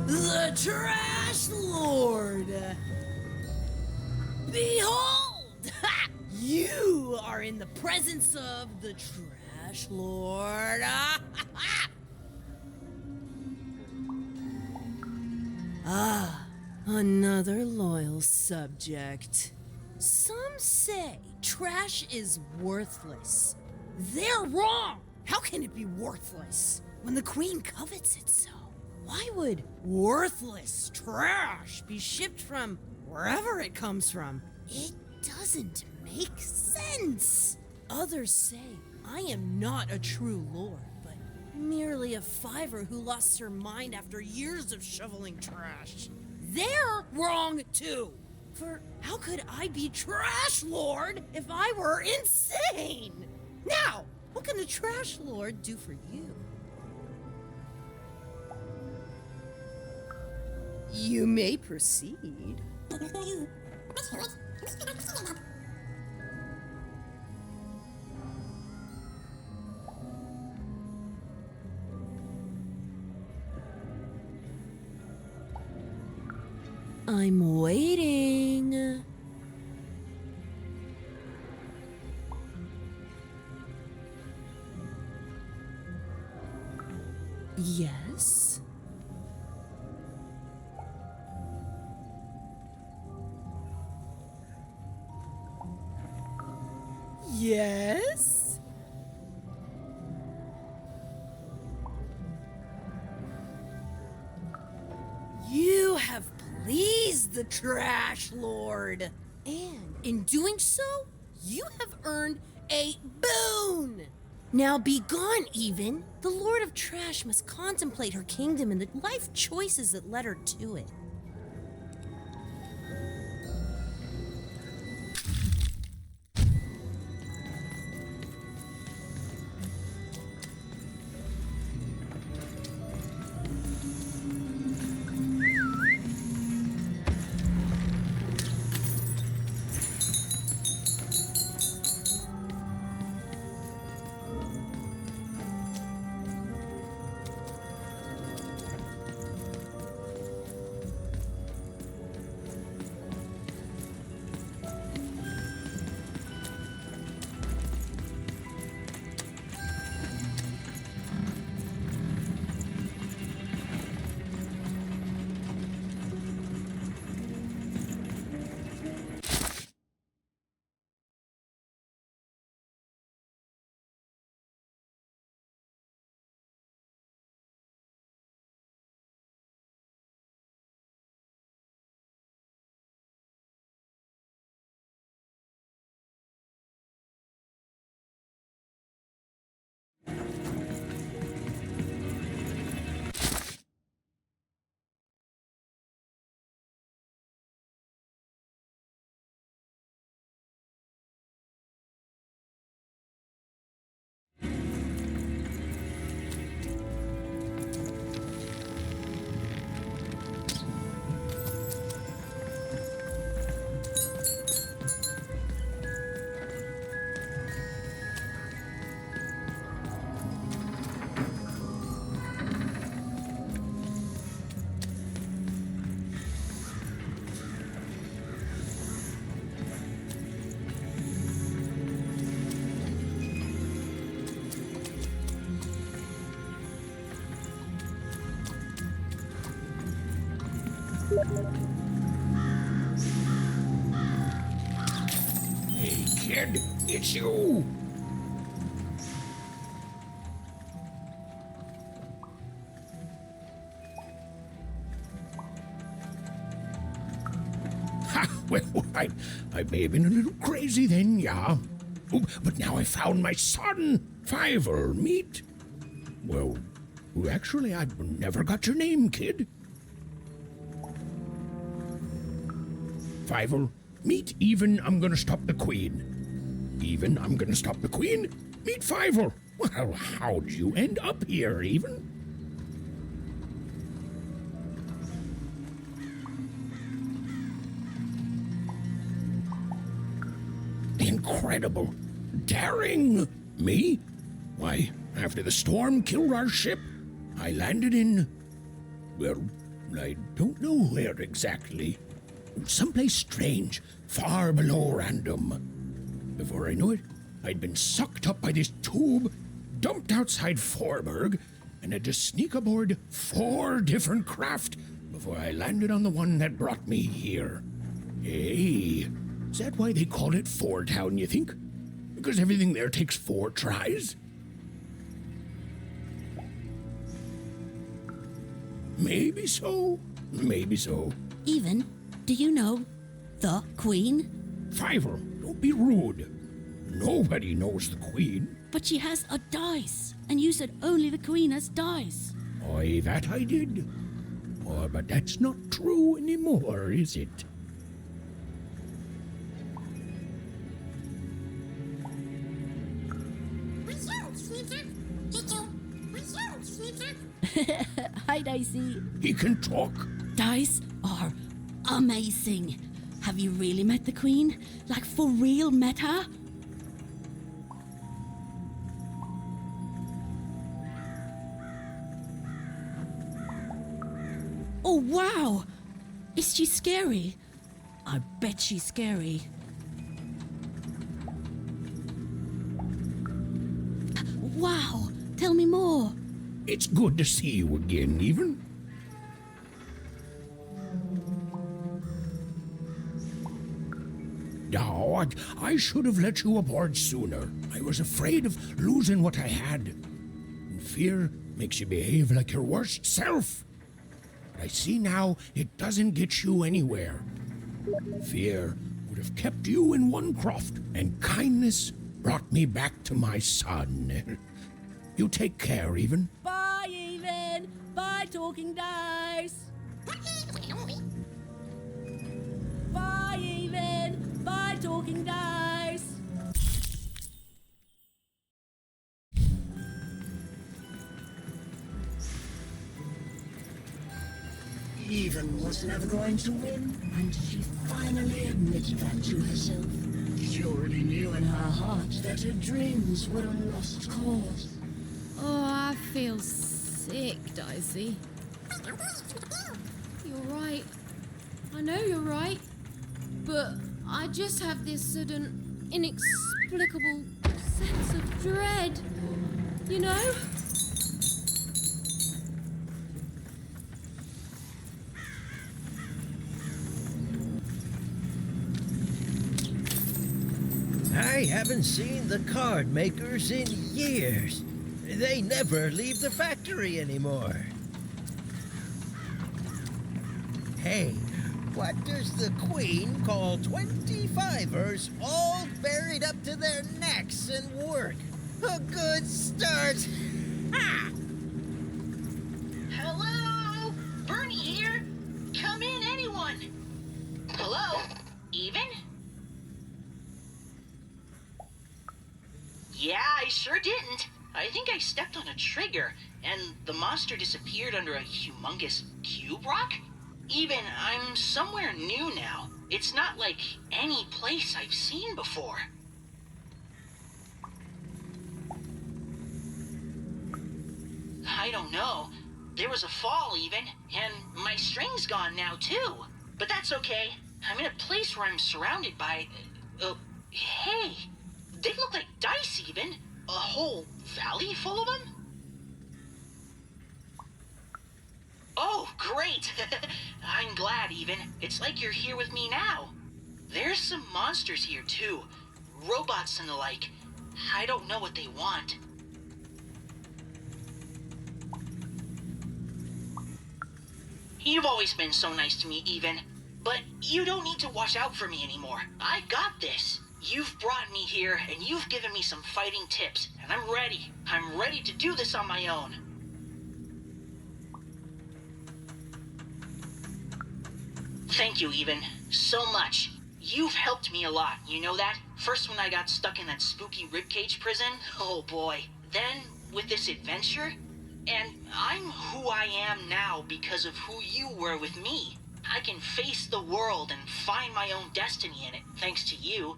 The Trash Lord! Behold! You are in the presence of the Trash Lord! Ah, another loyal subject. Some say trash is worthless. They're wrong! How can it be worthless when the Queen covets it so? Why would worthless trash be shipped from wherever it comes from? It doesn't make sense. Others say I am not a true lord, but merely a fiver who lost her mind after years of shoveling trash. They're wrong too. For how could I be trash lord if I were insane? Now, what can the trash lord do for you? You may proceed. I'm waiting. Yes? Yes? You have pleased the Trash Lord. And in doing so, you have earned a boon. Now be gone, even. The Lord of Trash must contemplate her kingdom and the life choices that led her to it. Hey, kid, it's you! Ha! Well, I may have been a little crazy then, yeah. Oh, but now I found my son, Fiver, meet. Well, actually, I never got your name, kid. Fiver, meet Even, I'm gonna stop the Queen. Even, I'm gonna stop the Queen. Meet Fiver. Well, how'd you end up here, Even? Incredible. Daring. Me? Why, after the storm killed our ship, I landed in... well, I don't know where exactly. Someplace strange, far below random. Before I knew it, I'd been sucked up by this tube, dumped outside Forberg, and had to sneak aboard 4 different craft before I landed on the one that brought me here. Hey, Is that why they call it Four Town, you think? Because everything there takes 4 tries? Maybe so. Maybe so. Even, do you know the Queen? Fiver, don't be rude. Nobody knows the Queen. But she has a dice, and you said only the Queen has dice. Aye, that I did. Oh, but that's not true anymore, is it? Hi, Dicey. He can talk. Dice are amazing. Have you really met the Queen? Like, for real met her? Oh, wow! Is she scary? I bet she's scary. Wow! Tell me more. It's good to see you again, Even. Oh, I should have let you aboard sooner. I was afraid of losing what I had. And fear makes you behave like your worst self. But I see now it doesn't get you anywhere. Fear would have kept you in one croft, and kindness brought me back to my son. You take care, Even. Bye, Even. Bye, Talking Dice. Bye, Even. Bye, Talking Dice. Even was never going to win, and she finally admitted that to herself. She already knew in her heart that her dreams were a lost cause. Oh, I feel sick, Dicey. You're right. I know you're right. But I just have this sudden, inexplicable sense of dread. You know? I haven't seen the card makers in years. They never leave the factory anymore. Hey, what does the Queen call 25ers all buried up to their necks in work? A good start. Ha! Hello? Bernie here? Come in, anyone? Hello? Even? Yeah, I sure didn't. I think I stepped on a trigger, and the monster disappeared under a humongous cube rock? Even, I'm somewhere new now. It's not like any place I've seen before. I don't know. There was a fall, even, and my string's gone now, too. But that's okay. I'm in a place where I'm surrounded by... hey! They look like dice, even. A whole valley full of them? Oh, great! I'm glad, even. It's like you're here with me now. There's some monsters here, too. Robots and the like. I don't know what they want. You've always been so nice to me, even. But you don't need to watch out for me anymore. I got this. You've brought me here, and you've given me some fighting tips, and I'm ready. I'm ready to do this on my own. Thank you, even. So much. You've helped me a lot, you know that? First when I got stuck in that spooky ribcage prison, oh boy. Then, with this adventure, and I'm who I am now because of who you were with me. I can face the world and find my own destiny in it, thanks to you.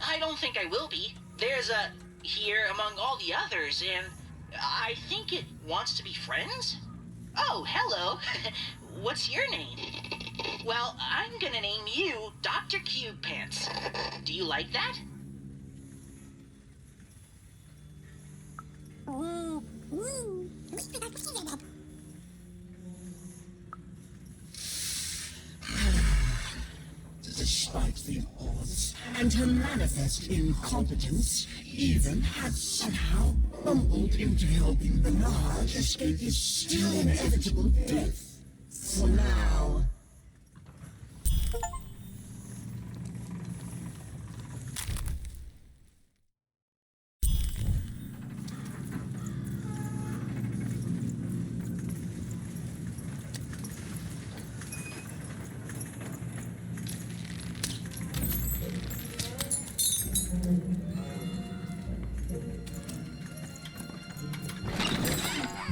I don't think I will be. There's a here among all the others, and I think it wants to be friends? Oh, hello. What's your name? Well, I'm gonna name you Dr. Cube Pants. Do you like that? and her manifest incompetence even had somehow bumbled into helping Bernard escape his still inevitable death. For now.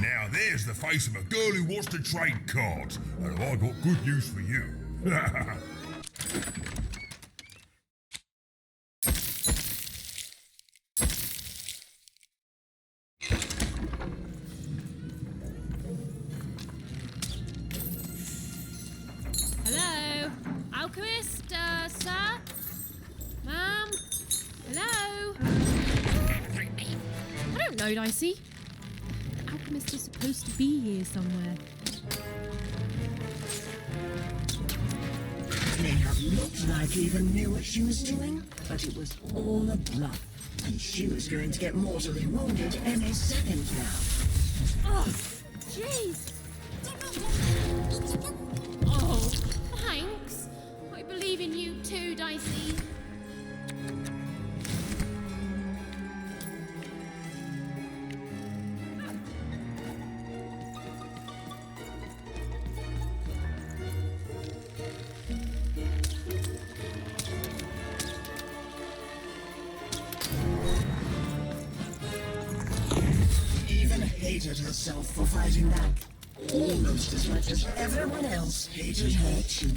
Now there's the face of a girl who wants to trade cards, and I got good news for you. Hello? Alchemist, sir? Ma'am? Hello? I don't know, Dicey. The alchemist is supposed to be here somewhere. May have looked like Eva knew what she was doing, but it was all a bluff. And she was going to get mortally wounded any second now. Oh, jeez. Oh, thanks. I believe in you too, Dicey. Even hated herself for fighting back. Almost as much as everyone else hated her too.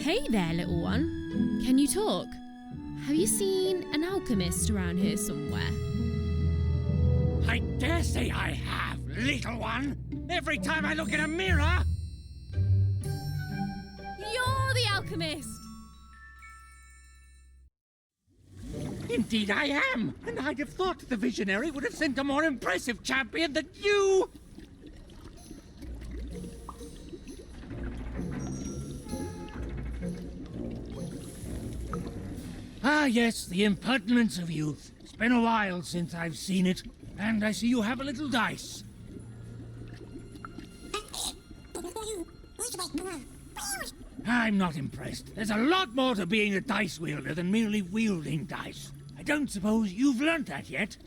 Hey there, little one. Can you talk? Have you seen an alchemist around here somewhere? I dare say I have, little one. Every time I look in a mirror... You're the alchemist! Indeed I am, and I'd have thought the visionary would have sent a more impressive champion than you! Ah, yes, the impertinence of youth. It's been a while since I've seen it, and I see you have a little dice. I'm not impressed. There's a lot more to being a dice wielder than merely wielding dice. I don't suppose you've learnt that yet.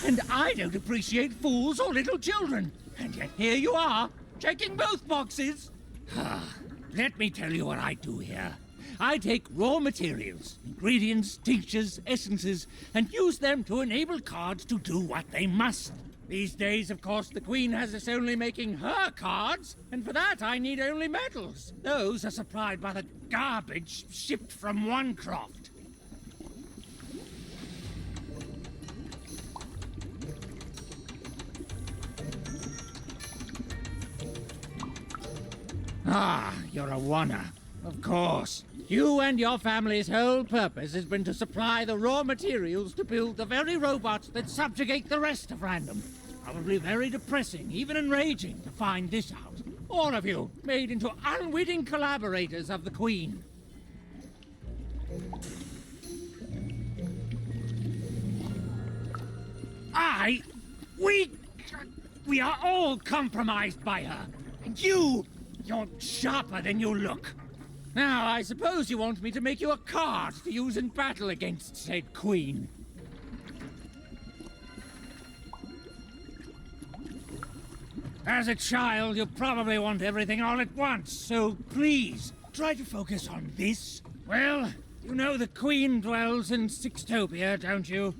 And I don't appreciate fools or little children. And yet here you are, checking both boxes. Let me tell you what I do here. I take raw materials, ingredients, tinctures, essences, and use them to enable cards to do what they must. These days, of course, the Queen has us only making her cards, and for that I need only metals. Those are supplied by the garbage shipped from Onecroft. Ah, you're a oner. Of course. You and your family's whole purpose has been to supply the raw materials to build the very robots that subjugate the rest of Random. Probably very depressing, even enraging, to find this out. All of you, made into unwitting collaborators of the Queen. We are all compromised by her. And you're sharper than you look. Now, I suppose you want me to make you a card to use in battle against said Queen. As a child, you probably want everything all at once, so please, try to focus on this. Well, you know the Queen dwells in Sixtopia, don't you?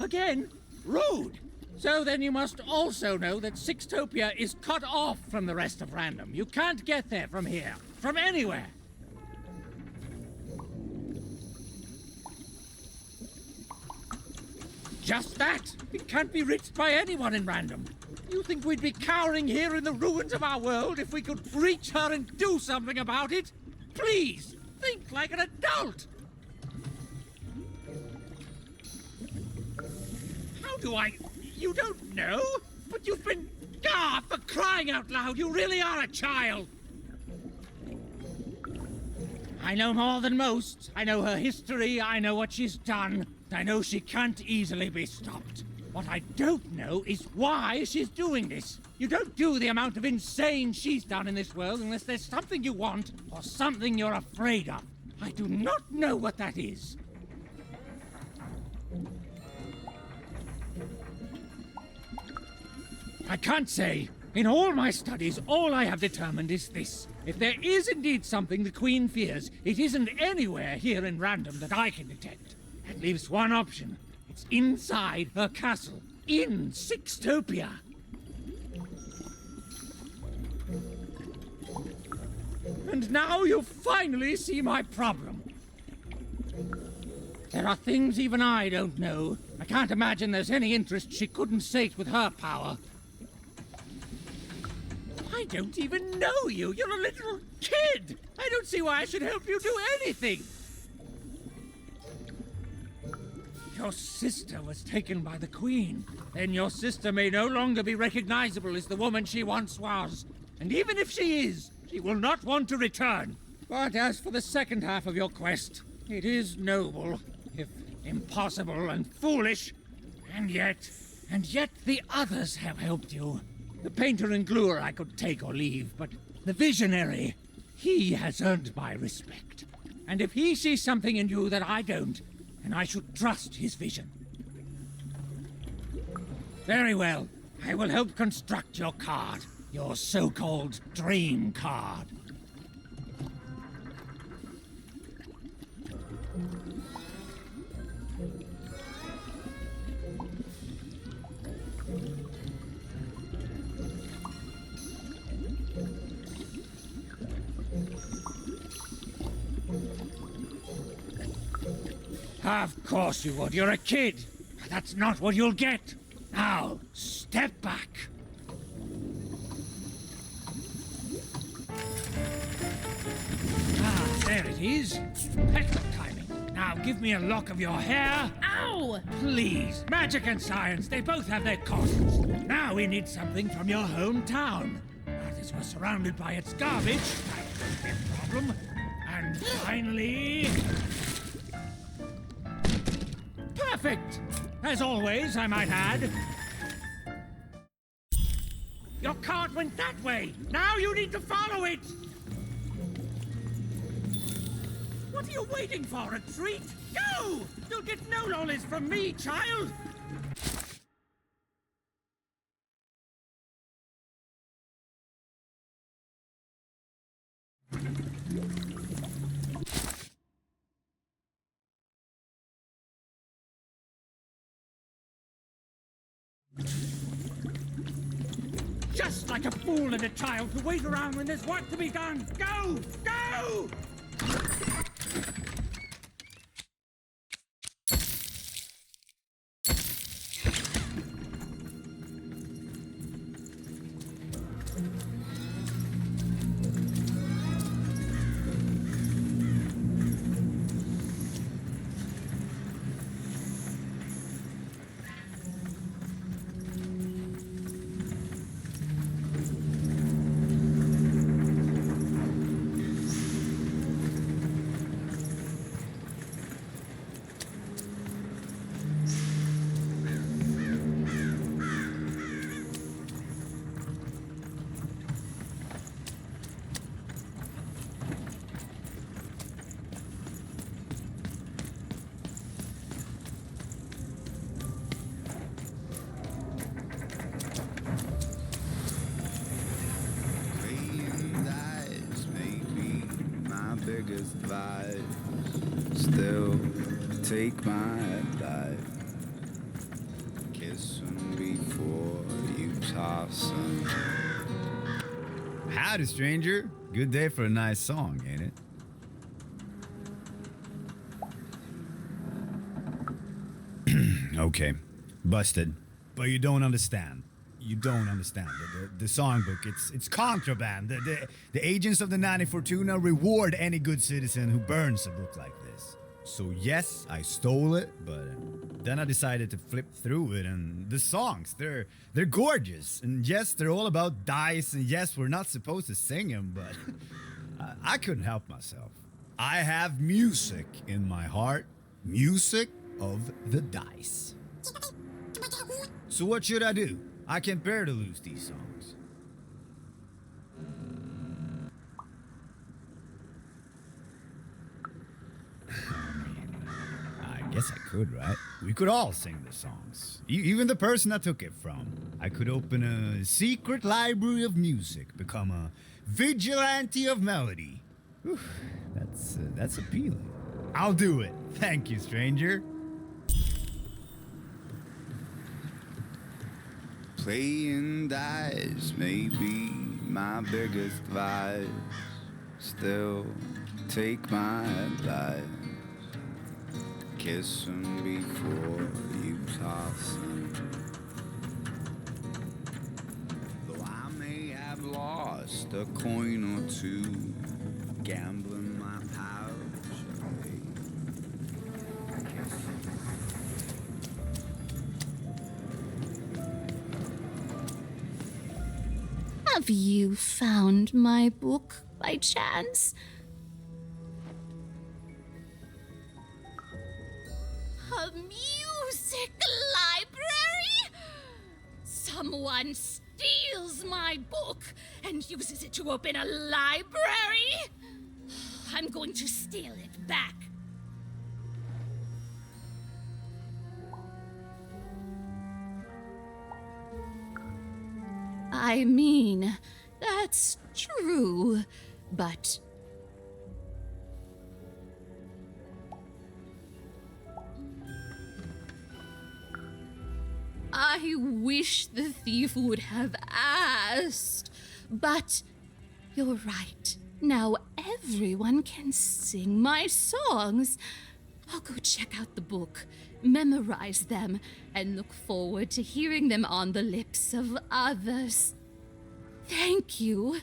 Again? Rude! So then you must also know that Sixtopia is cut off from the rest of Random. You can't get there from here, from anywhere. Just that. It can't be reached by anyone in Random. You think we'd be cowering here in the ruins of our world if we could reach her and do something about it? Please, think like an adult! How do I... You don't know? But you've been... Ah, for crying out loud, you really are a child! I know more than most. I know her history, I know what she's done. I know she can't easily be stopped. What I don't know is why she's doing this. You don't do the amount of insane she's done in this world unless there's something you want or something you're afraid of. I do not know what that is. I can't say. In all my studies, all I have determined is this. If there is indeed something the Queen fears, it isn't anywhere here in Random that I can detect. That leaves one option. It's inside her castle, in Sixtopia. And now you finally see my problem. There are things even I don't know. I can't imagine there's any interest she couldn't sate with her power. I don't even know you. You're a little kid. I don't see why I should help you do anything. Your sister was taken by the Queen. Then your sister may no longer be recognizable as the woman she once was. And even if she is, she will not want to return. But as for the second half of your quest, it is noble, if impossible and foolish. And yet the others have helped you. The painter and gluer I could take or leave, but the visionary, he has earned my respect. And if he sees something in you that I don't, then I should trust his vision. Very well. I will help construct your card, your so-called dream card. Of course you would. You're a kid. That's not what you'll get. Now, step back. Ah, there it is. Perfect timing. Now give me a lock of your hair. Ow! Please. Magic and science, they both have their costs. Now we need something from your hometown. Now this was surrounded by its garbage. That won't be a problem. And finally... Perfect! As always, I might add. Your cart went that way. Now you need to follow it. What are you waiting for? A treat? Go! You'll get no lollies from me, child! Just like a fool and a child to wait around when there's work to be done. Go! Go! biggest vibe. Still take my life. Kiss 'em before you toss 'em. Howdy, stranger. Good day for a nice song, ain't it? Okay, busted. But you don't understand. You don't understand. The songbook, it's contraband. The agents of the 94 Tuna reward any good citizen who burns a book like this. So yes, I stole it, but then I decided to flip through it, and the songs, they're gorgeous. And yes, they're all about dice, and yes, we're not supposed to sing them, but I couldn't help myself. I have music in my heart. Music of the dice. So what should I do? I can't bear to lose these songs. I guess I could, right? We could all sing the songs. Even the person I took it from. I could open a secret library of music, become a vigilante of melody. Whew, that's appealing. I'll do it. Thank you, stranger. Playing dice may be my biggest vice. Still take my life. Kiss 'em before you toss 'em. Though I may have lost a coin or two, gambling my pouch away. Have you found my book by chance? A music library? Someone steals my book and uses it to open a library? I'm going to steal it back. I mean, that's true, but... I wish the thief would have asked, but you're right. Now everyone can sing my songs, I'll go check out the book, memorize them, and look forward to hearing them on the lips of others. Thank you.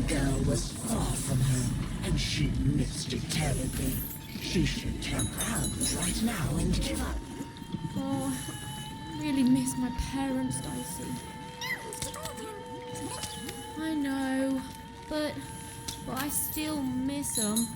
girl was far from home, and she missed it terribly. She should turn around right now and give up. Oh, I really miss my parents, Dicey. I know, but I still miss them.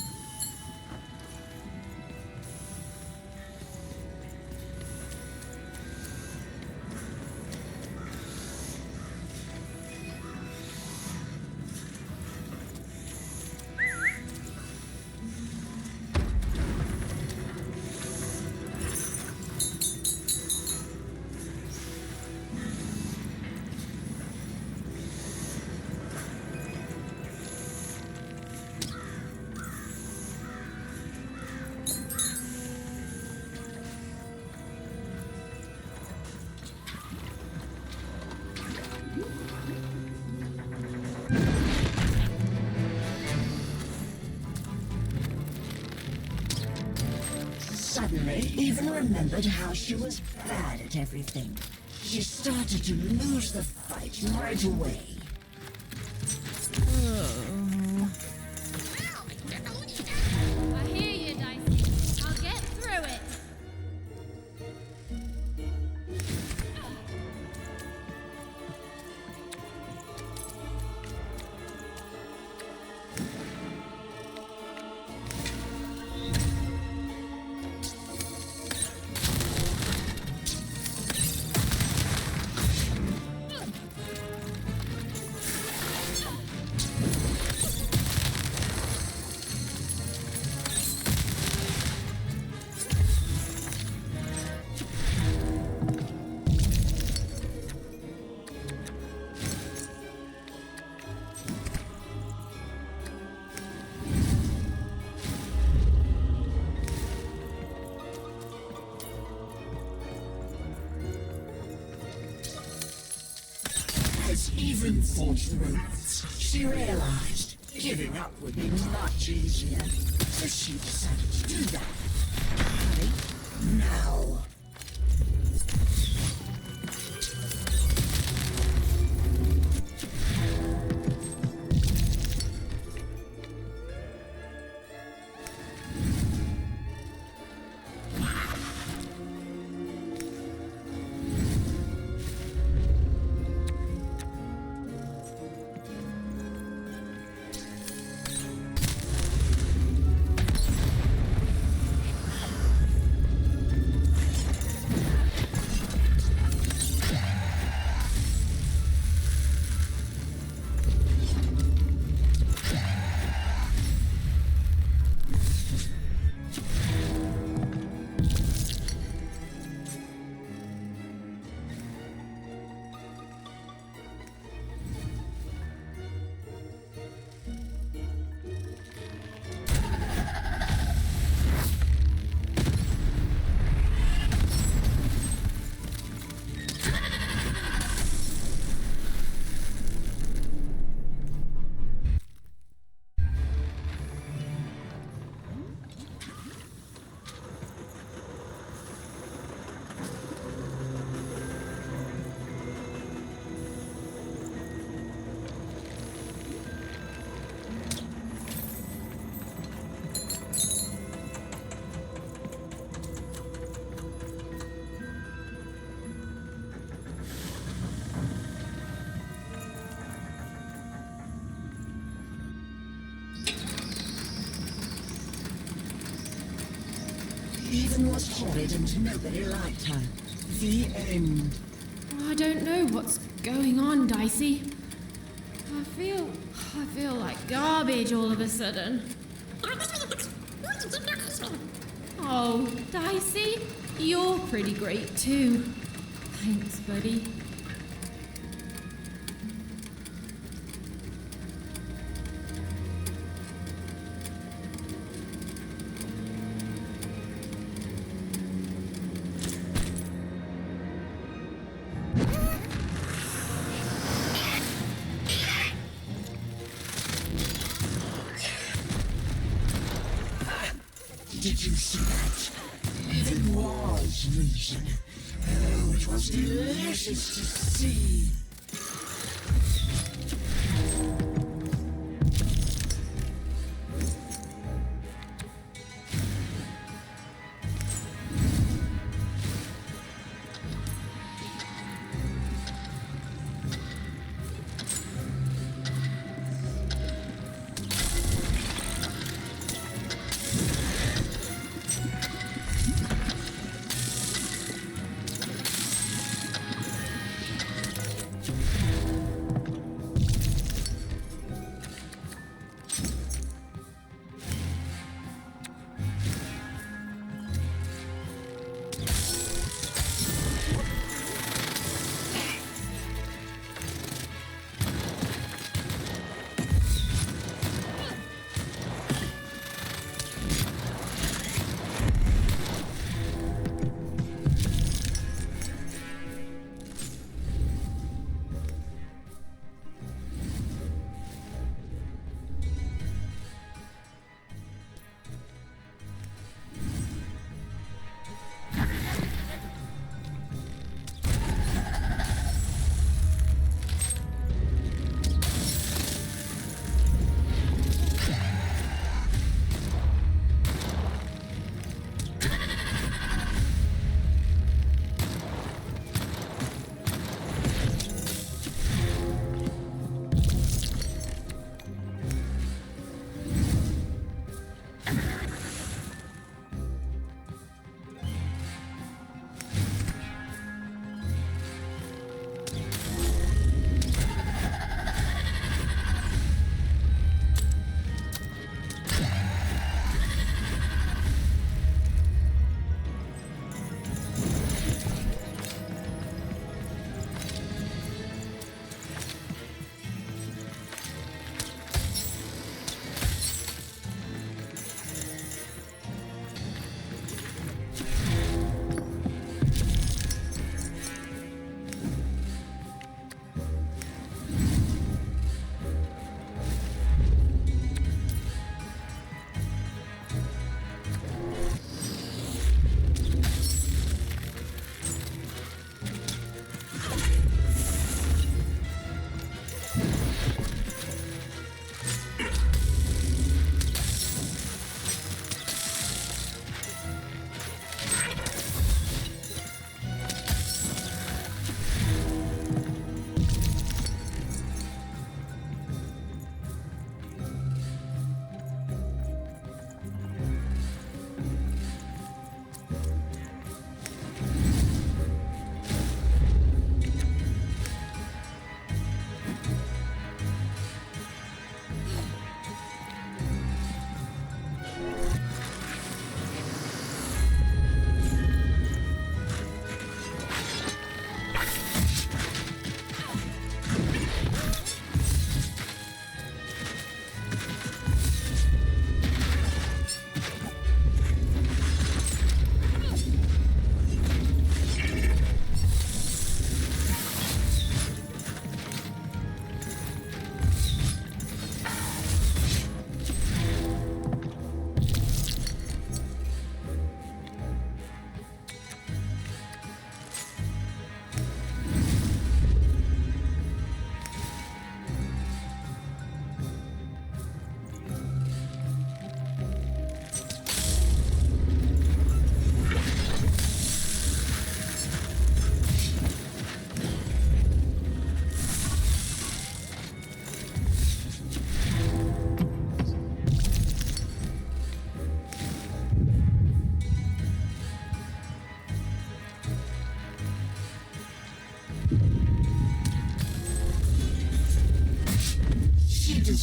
Suddenly, Eva remembered how she was bad at everything. She started to lose the fight right away. I hear you, Dicey. I'll get through it. even forged the robots. She realized giving up would be much easier, so she decided to do that. Right now. Even was horrid and nobody liked her. The end. I don't know what's going on, Dicey. I feel like garbage all of a sudden. Oh, Dicey, you're pretty great too. Thanks, buddy. Did you see that? Even was reason. Oh, it was delicious to see.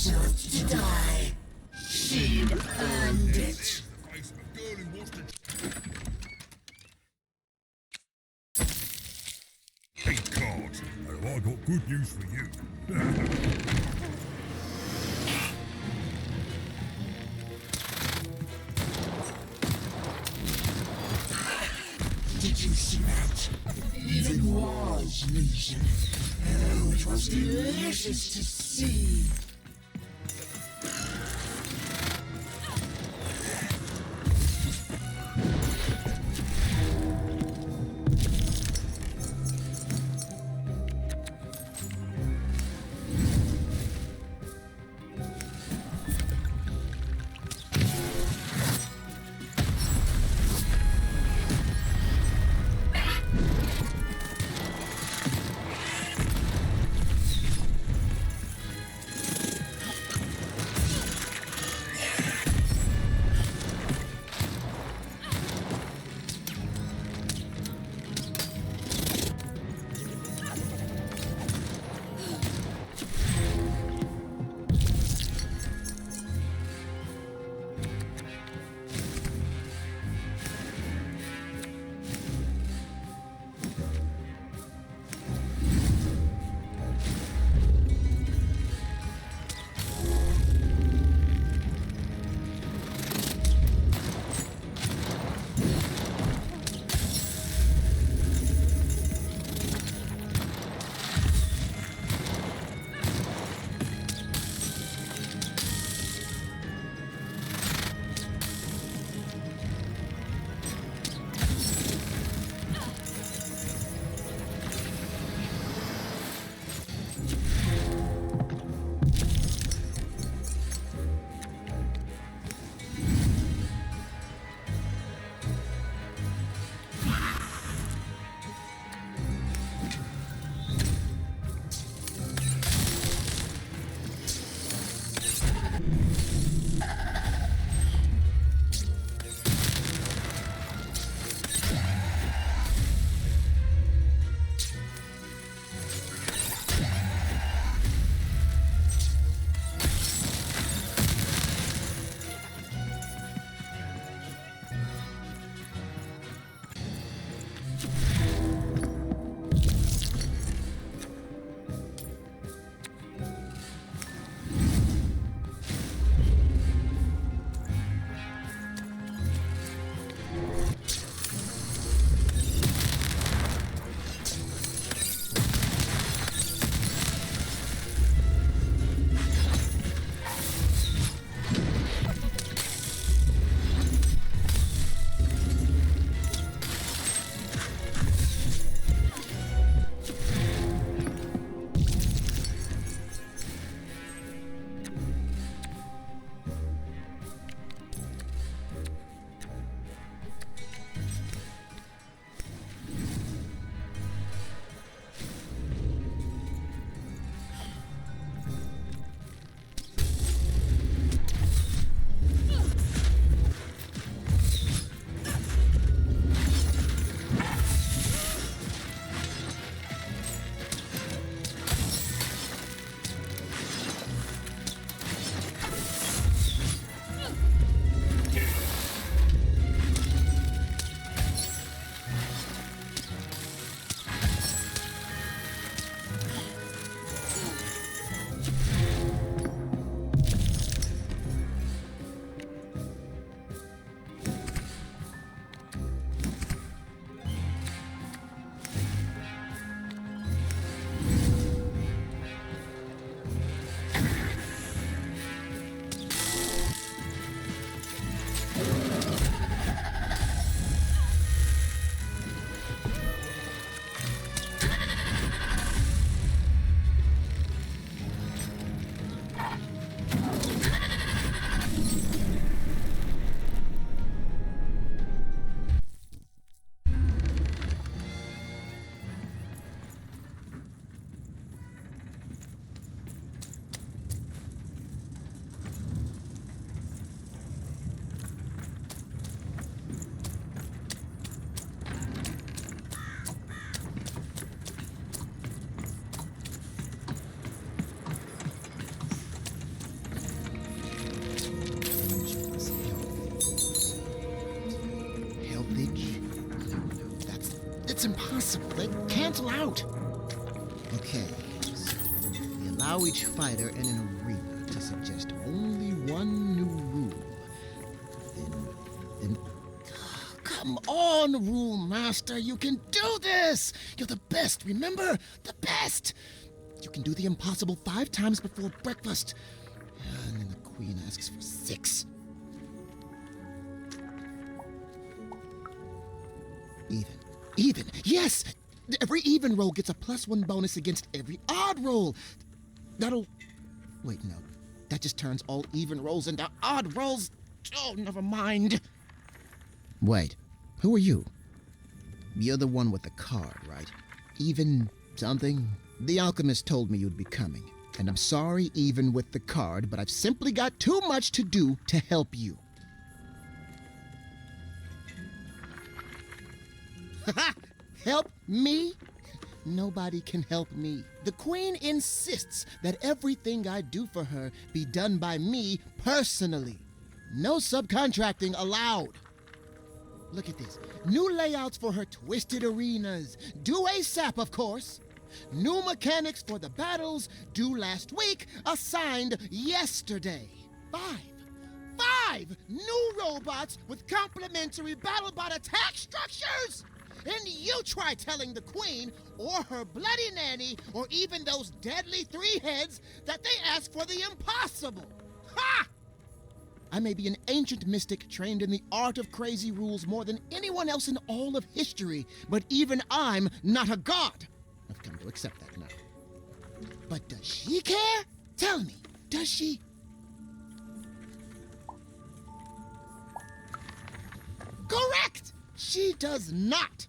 deserved to die. She'd earned it. Hey, cards, have I got good news for you? Did you see that? Even was losing. Oh, it was delicious to see. voltage. No, it's impossible. They cancel out. Okay, so we allow each fighter in an arena to suggest only one new rule. Then come on, Rule Master, you can do this! You're the best, remember? The best! You can do the impossible 5 times before breakfast. And then the Queen asks for 6. Even, yes! Every even roll gets a +1 bonus against every odd roll. That'll... Wait, no. That just turns all even rolls into odd rolls. Oh, never mind. Wait, who are you? You're the one with the card, right? Even something? The alchemist told me you'd be coming. And I'm sorry, even with the card, but I've simply got too much to do to help you. Help me? Nobody can help me. The Queen insists that everything I do for her be done by me personally. No subcontracting allowed. Look at this. New layouts for her twisted arenas. Due ASAP, of course. New mechanics for the battles, due last week, assigned yesterday. 5 new robots with complementary BattleBot attack structures? And you try telling the Queen, or her bloody nanny, or even those deadly 3 heads that they ask for the impossible. Ha! I may be an ancient mystic trained in the art of crazy rules more than anyone else in all of history, but even I'm not a god. I've come to accept that now. But does she care? Tell me, does she? Correct! She does not.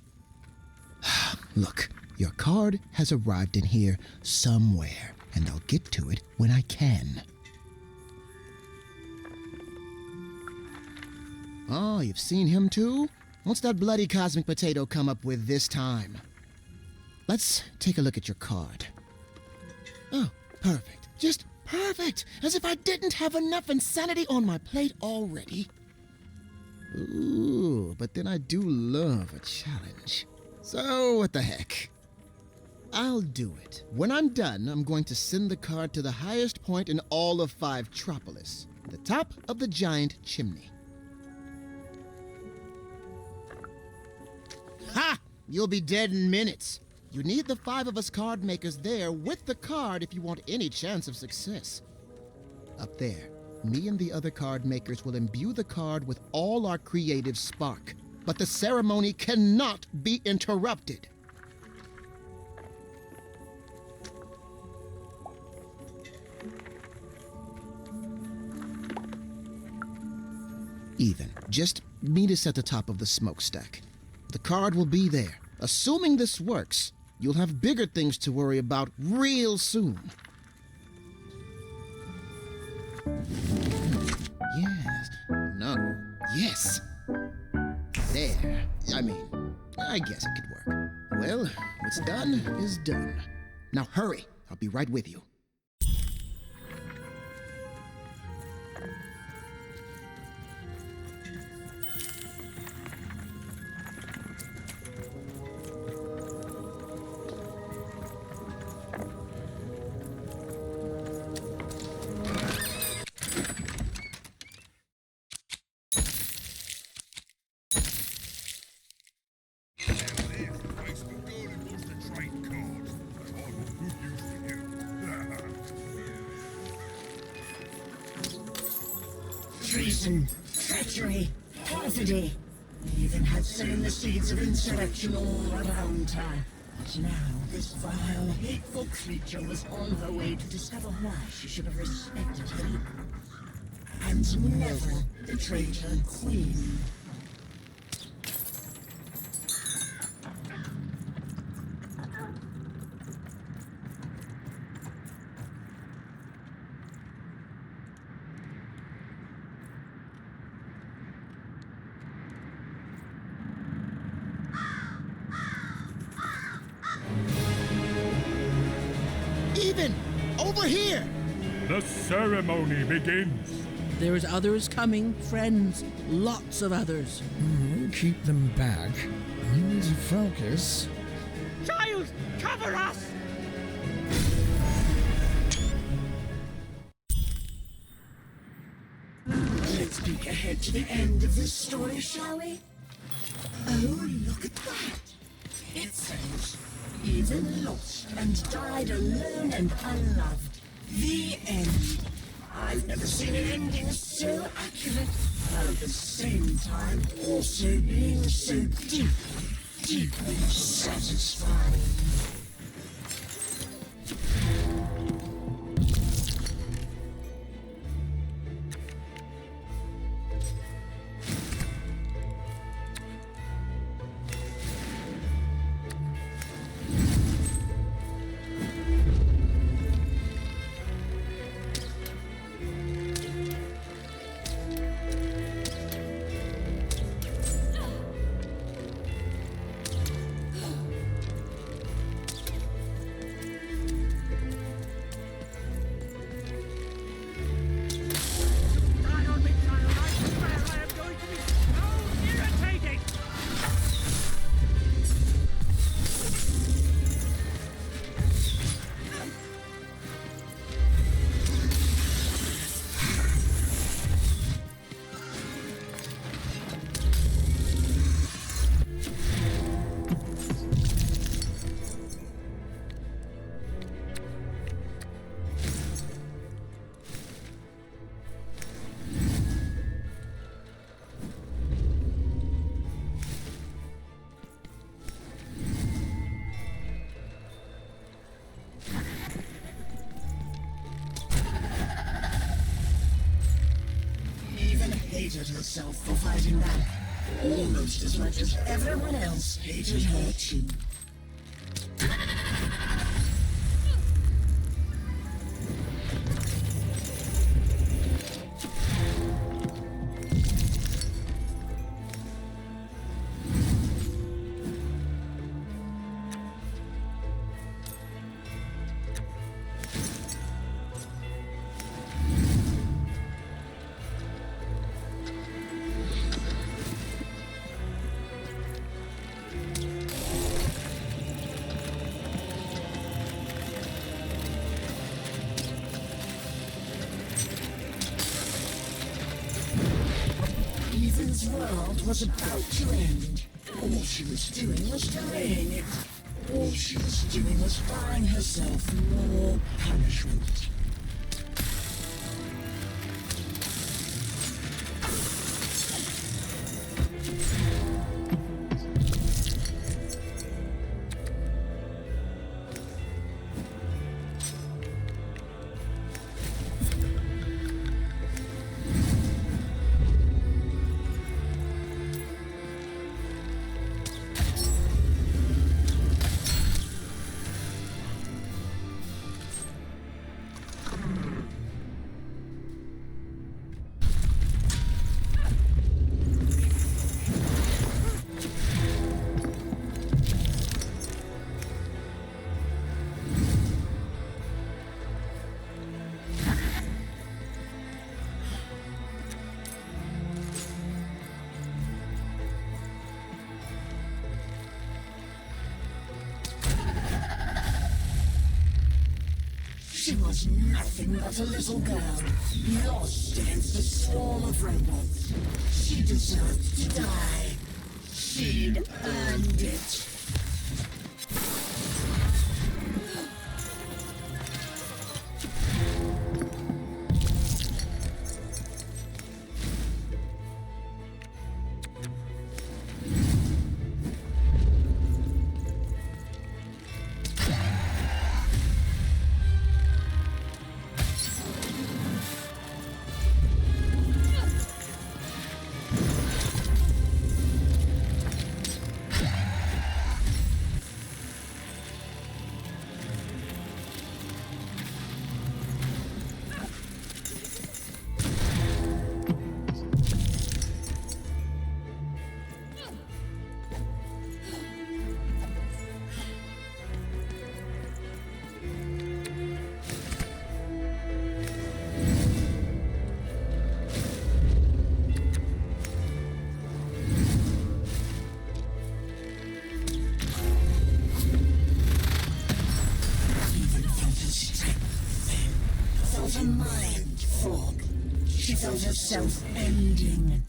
Look, your card has arrived in here somewhere, and I'll get to it when I can. Oh, you've seen him too? What's that bloody cosmic potato come up with this time? Let's take a look at your card. Oh, perfect. Just perfect! As if I didn't have enough insanity on my plate already. Ooh, but then I do love a challenge. So, what the heck? I'll do it. When I'm done, I'm going to send the card to the highest point in all of Fivetropolis, the top of the giant chimney. Ha! You'll be dead in minutes. You need the 5 of us card makers there with the card if you want any chance of success. Up there, me and the other card makers will imbue the card with all our creative spark. But the ceremony cannot be interrupted. Even. Just meet us at the top of the smokestack. The card will be there. Assuming this works, you'll have bigger things to worry about real soon. Yes. No. Yes. There. I guess it could work. Well, what's done is done. Now hurry. I'll be right with you. Treason, treachery, perfidy. He even had sown the seeds of insurrection all around her. But now this vile, hateful creature was on her way to discover why she should have respected him. And never betrayed her queen. Even! Over here! The ceremony begins. There's others coming, friends. Lots of others. Keep them back. We need to focus. Child, cover us! Let's peek ahead to the end of this story, shall we? Oh, look at that! It says, even lost and died alone and unloved. The end. I've never seen an ending so accurate, while at the same time also being so deeply satisfying. Hated herself for fighting back, almost as much as everyone else hated her too. Ethan's world was about to end. All she was doing was delaying it. All she was doing was buying herself more punishment. She was nothing but a little girl, lost against a swarm of robots. She deserved to die. She'd earned it. self-ending.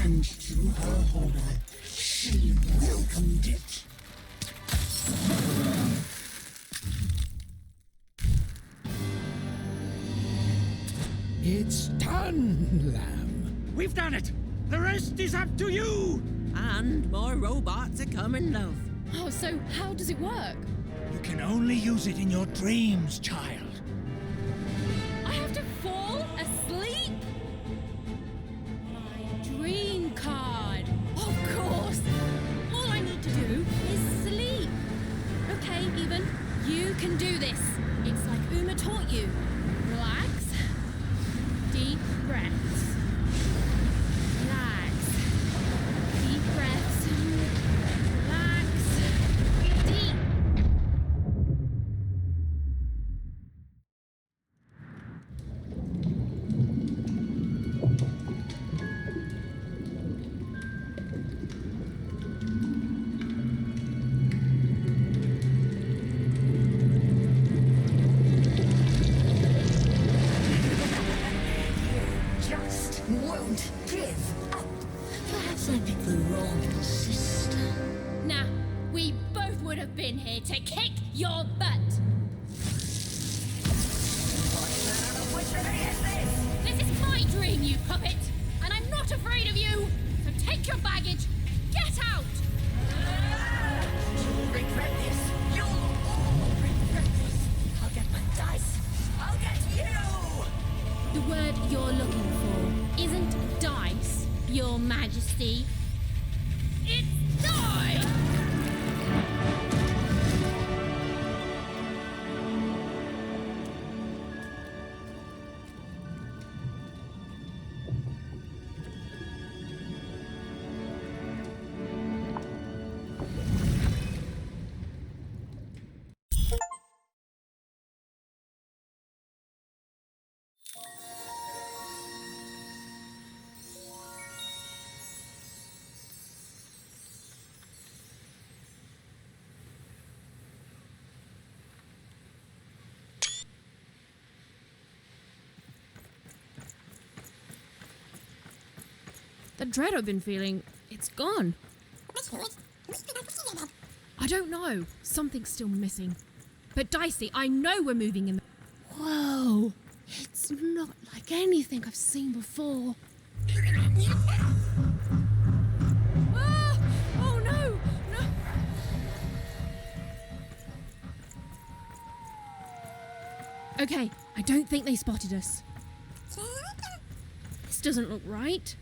And to her horror, she welcomed it. It's done, Lamb. We've done it! The rest is up to you! And more robots are coming, love. Oh, so how does it work? You can only use it in your dreams, child. I have to fall asleep? My dream card. Of course. All I need to do is sleep. Okay, Even, you can do this. It's like Uma taught you. Relax. Deep breaths. Relax. Deep breaths. Relax. Deep. Just won't give up. Perhaps I picked the wrong sister. Nah, we both would have been here to kick your butt. This is my dream, you puppet, and I'm not afraid of you. So take your baggage, get out. You'll regret this. You'll all regret this. I'll get my dice. I'll get you. The word you're looking for isn't dice, Your Majesty. It's die! The dread I've been feeling, it's gone. I don't know. Something's still missing. But Dicey, I know we're moving in. Whoa! It's not like anything I've seen before. Ah! Oh no! No! Okay, I don't think they spotted us. This doesn't look right.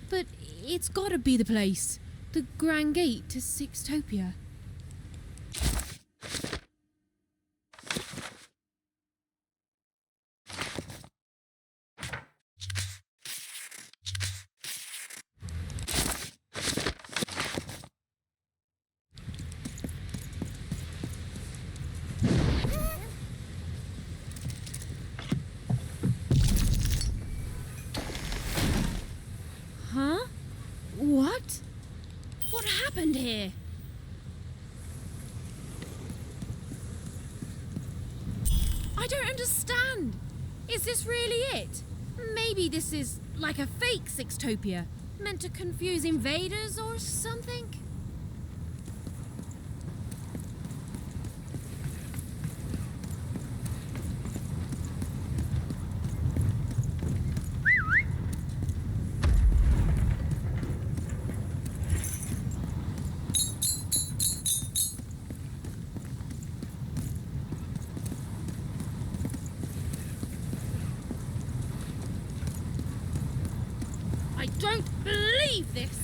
But it's gotta be the place. The Grand Gate to Sixtopia. Huh? What? What happened here? I don't understand. Is this really it? Maybe this is like a fake Sixtopia, meant to confuse invaders or something? I don't believe this!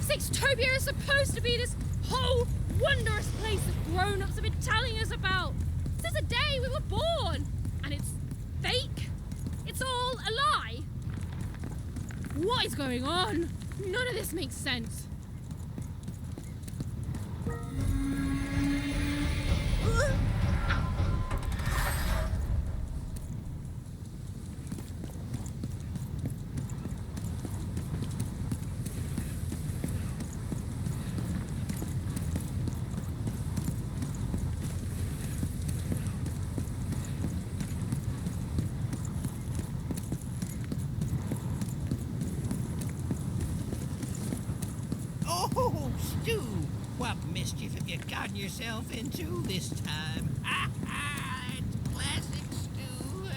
Sixtopia is supposed to be this whole wondrous place that grown-ups have been telling us about since the day we were born! And it's fake? It's all a lie? What is going on? None of this makes sense. What mischief have you gotten yourself into this time? It's classic stew.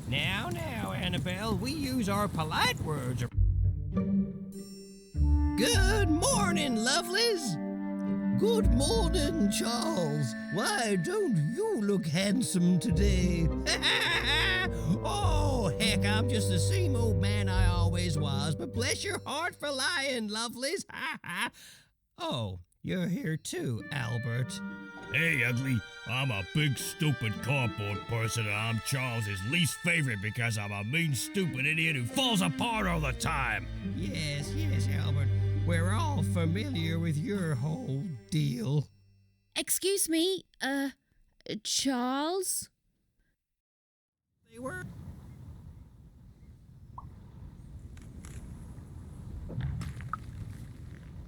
Now, Annabelle, we use our polite words. Good morning, lovelies. Good morning, Charles. Why don't you look handsome today? Oh, heck, I'm just the same old man I always was, but bless your heart for lying, lovelies. Oh, you're here too, Albert. Hey, ugly. I'm a big, stupid cardboard person, and I'm Charles's least favorite because I'm a mean, stupid idiot who falls apart all the time. Yes, Albert. We're all familiar with your whole deal. Excuse me, Charles? They were...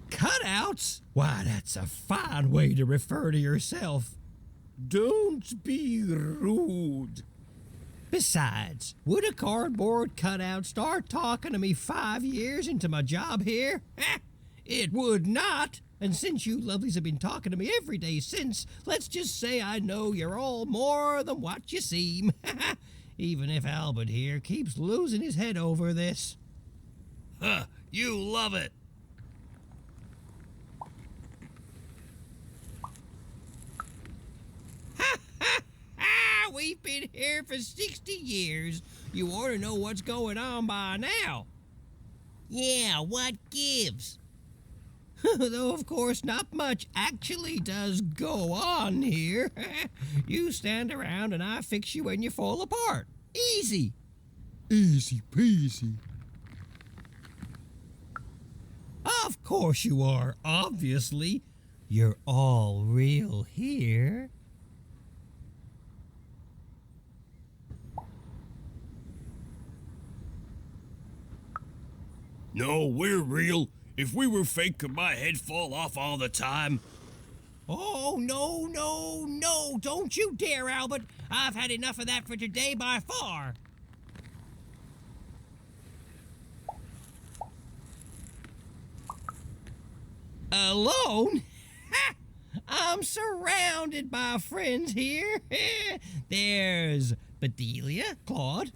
Cutouts? Why, that's a fine way to refer to yourself. Don't be rude. Besides, would a cardboard cutout start talking to me 5 years into my job here? It would not. And since you lovelies have been talking to me every day since, let's just say I know you're all more than what you seem. Even if Albert here keeps losing his head over this. Huh, you love it. We've been here for 60 years. You ought to know what's going on by now. Yeah, what gives? Though, of course, not much actually does go on here. You stand around and I fix you when you fall apart. Easy. Easy peasy. Of course you are, obviously. You're all real here. No, we're real. If we were fake, could my head fall off all the time? Oh, no, don't you dare, Albert. I've had enough of that for today by far. Alone? Ha! I'm surrounded by friends here. There's Bedelia, Claude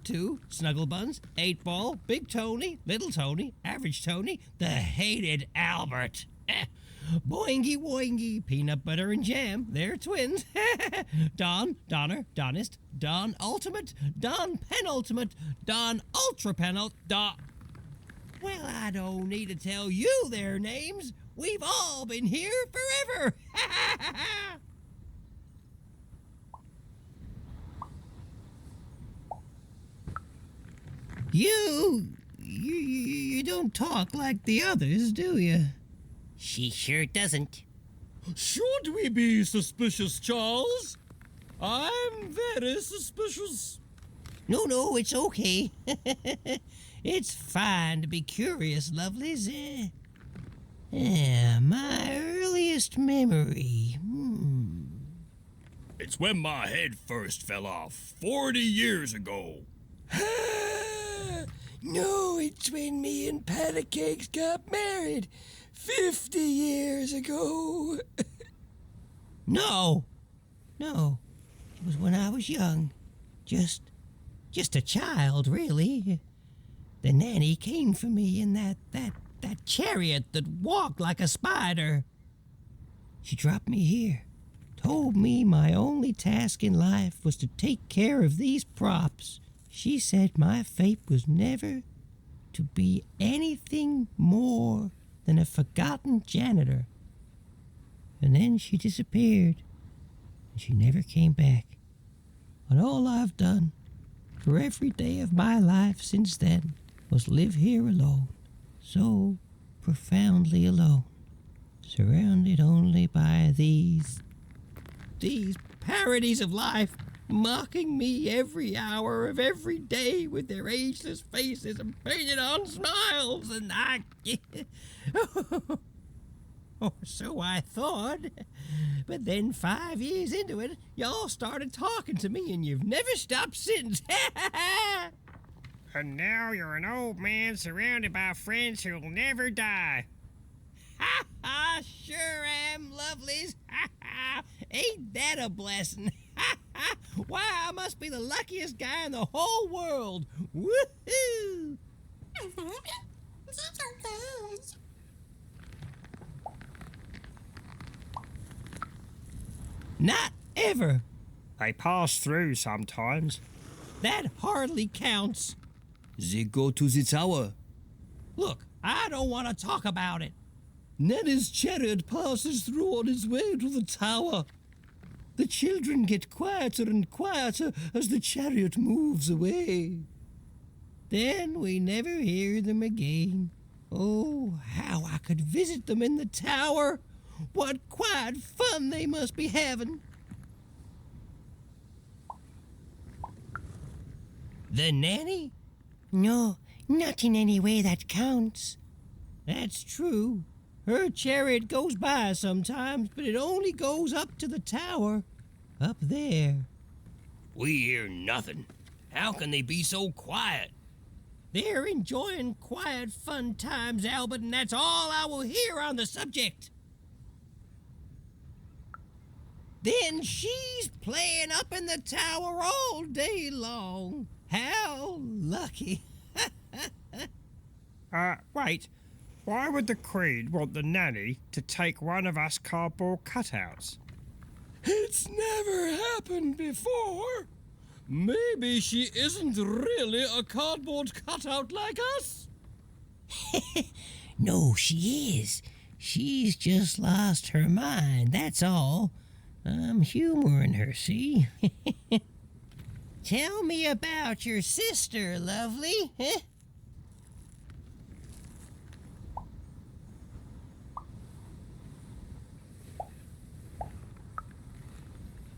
2, Snugglebuns, 8-Ball, Big Tony, Little Tony, Average Tony, the hated Albert. Boingy Woingy, Peanut Butter and Jam, they're twins. Don, Donner, Donist, Don Ultimate, Don Penultimate, Don Ultra Penult, Don... Well, I don't need to tell you their names. We've all been here forever. You don't talk like the others, do you? She sure doesn't. Should we be suspicious, Charles? I'm very suspicious. No, it's okay. It's fine to be curious, lovelies. My earliest memory. It's when my head first fell off 40 years ago. No, it's when me and Patacakes got married 50 years ago. No. It was when I was young. Just a child, really. The nanny came for me in that chariot that walked like a spider. She dropped me here, told me my only task in life was to take care of these props. She said my fate was never to be anything more than a forgotten janitor. And then she disappeared, and she never came back. And all I've done for every day of my life since then was live here alone, so profoundly alone, surrounded only by these parodies of life, mocking me every hour of every day with their ageless faces and painted on smiles, and I... Or so I thought. But then 5 years into it, y'all started talking to me, and you've never stopped since. And now you're an old man surrounded by friends who'll never die. Ha! that a blessing? Why, I must be the luckiest guy in the whole world. Woohoo! Not ever. They pass through sometimes. That hardly counts. They go to the tower. Look, I don't want to talk about it. Nanny's chariot passes through on its way to the tower. The children get quieter and quieter as the chariot moves away. Then we never hear them again. Oh, how I could visit them in the tower. What quiet fun they must be having. The nanny? No, not in any way that counts. That's true. Her chariot goes by sometimes, but it only goes up to the tower. Up there. We hear nothing. How can they be so quiet? They're enjoying quiet, fun times, Albert, and that's all I will hear on the subject. Then she's playing up in the tower all day long. How lucky. Wait. Why would the Queen want the nanny to take one of us cardboard cutouts? It's never happened before. Maybe she isn't really a cardboard cutout like us. No, she is. She's just lost her mind, that's all. I'm humoring her, see? Tell me about your sister, lovely. Huh?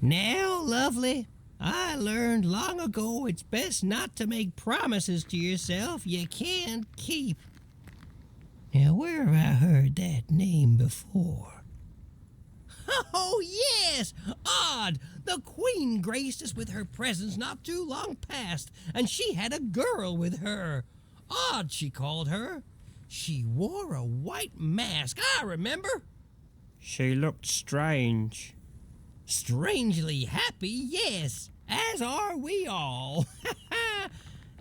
Now, lovely, I learned long ago it's best not to make promises to yourself you can't keep. Now, where have I heard that name before? Oh, yes! Odd! The Queen graced us with her presence not too long past, and she had a girl with her. Odd, she called her. She wore a white mask, I remember. She looked strange. Strangely happy, yes, as are we all.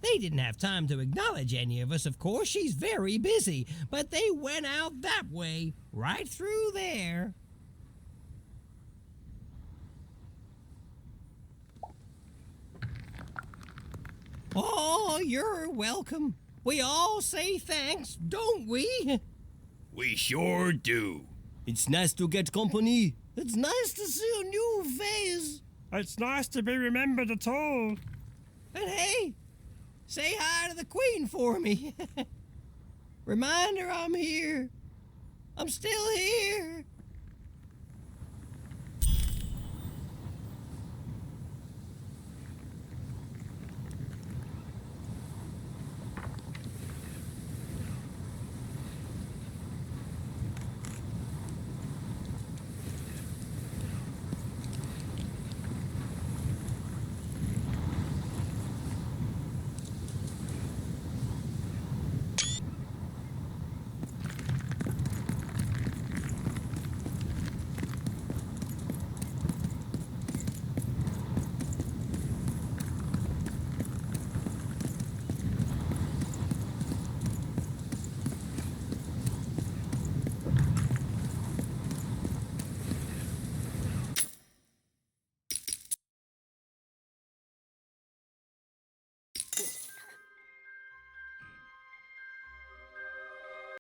They didn't have time to acknowledge any of us, of course. She's very busy, but they went out that way, right through there. Oh, you're welcome. We all say thanks, don't we? We sure do. It's nice to get company. It's nice to see a new face. It's nice to be remembered at all. And hey, say hi to the Queen for me. Remind her I'm here. I'm still here.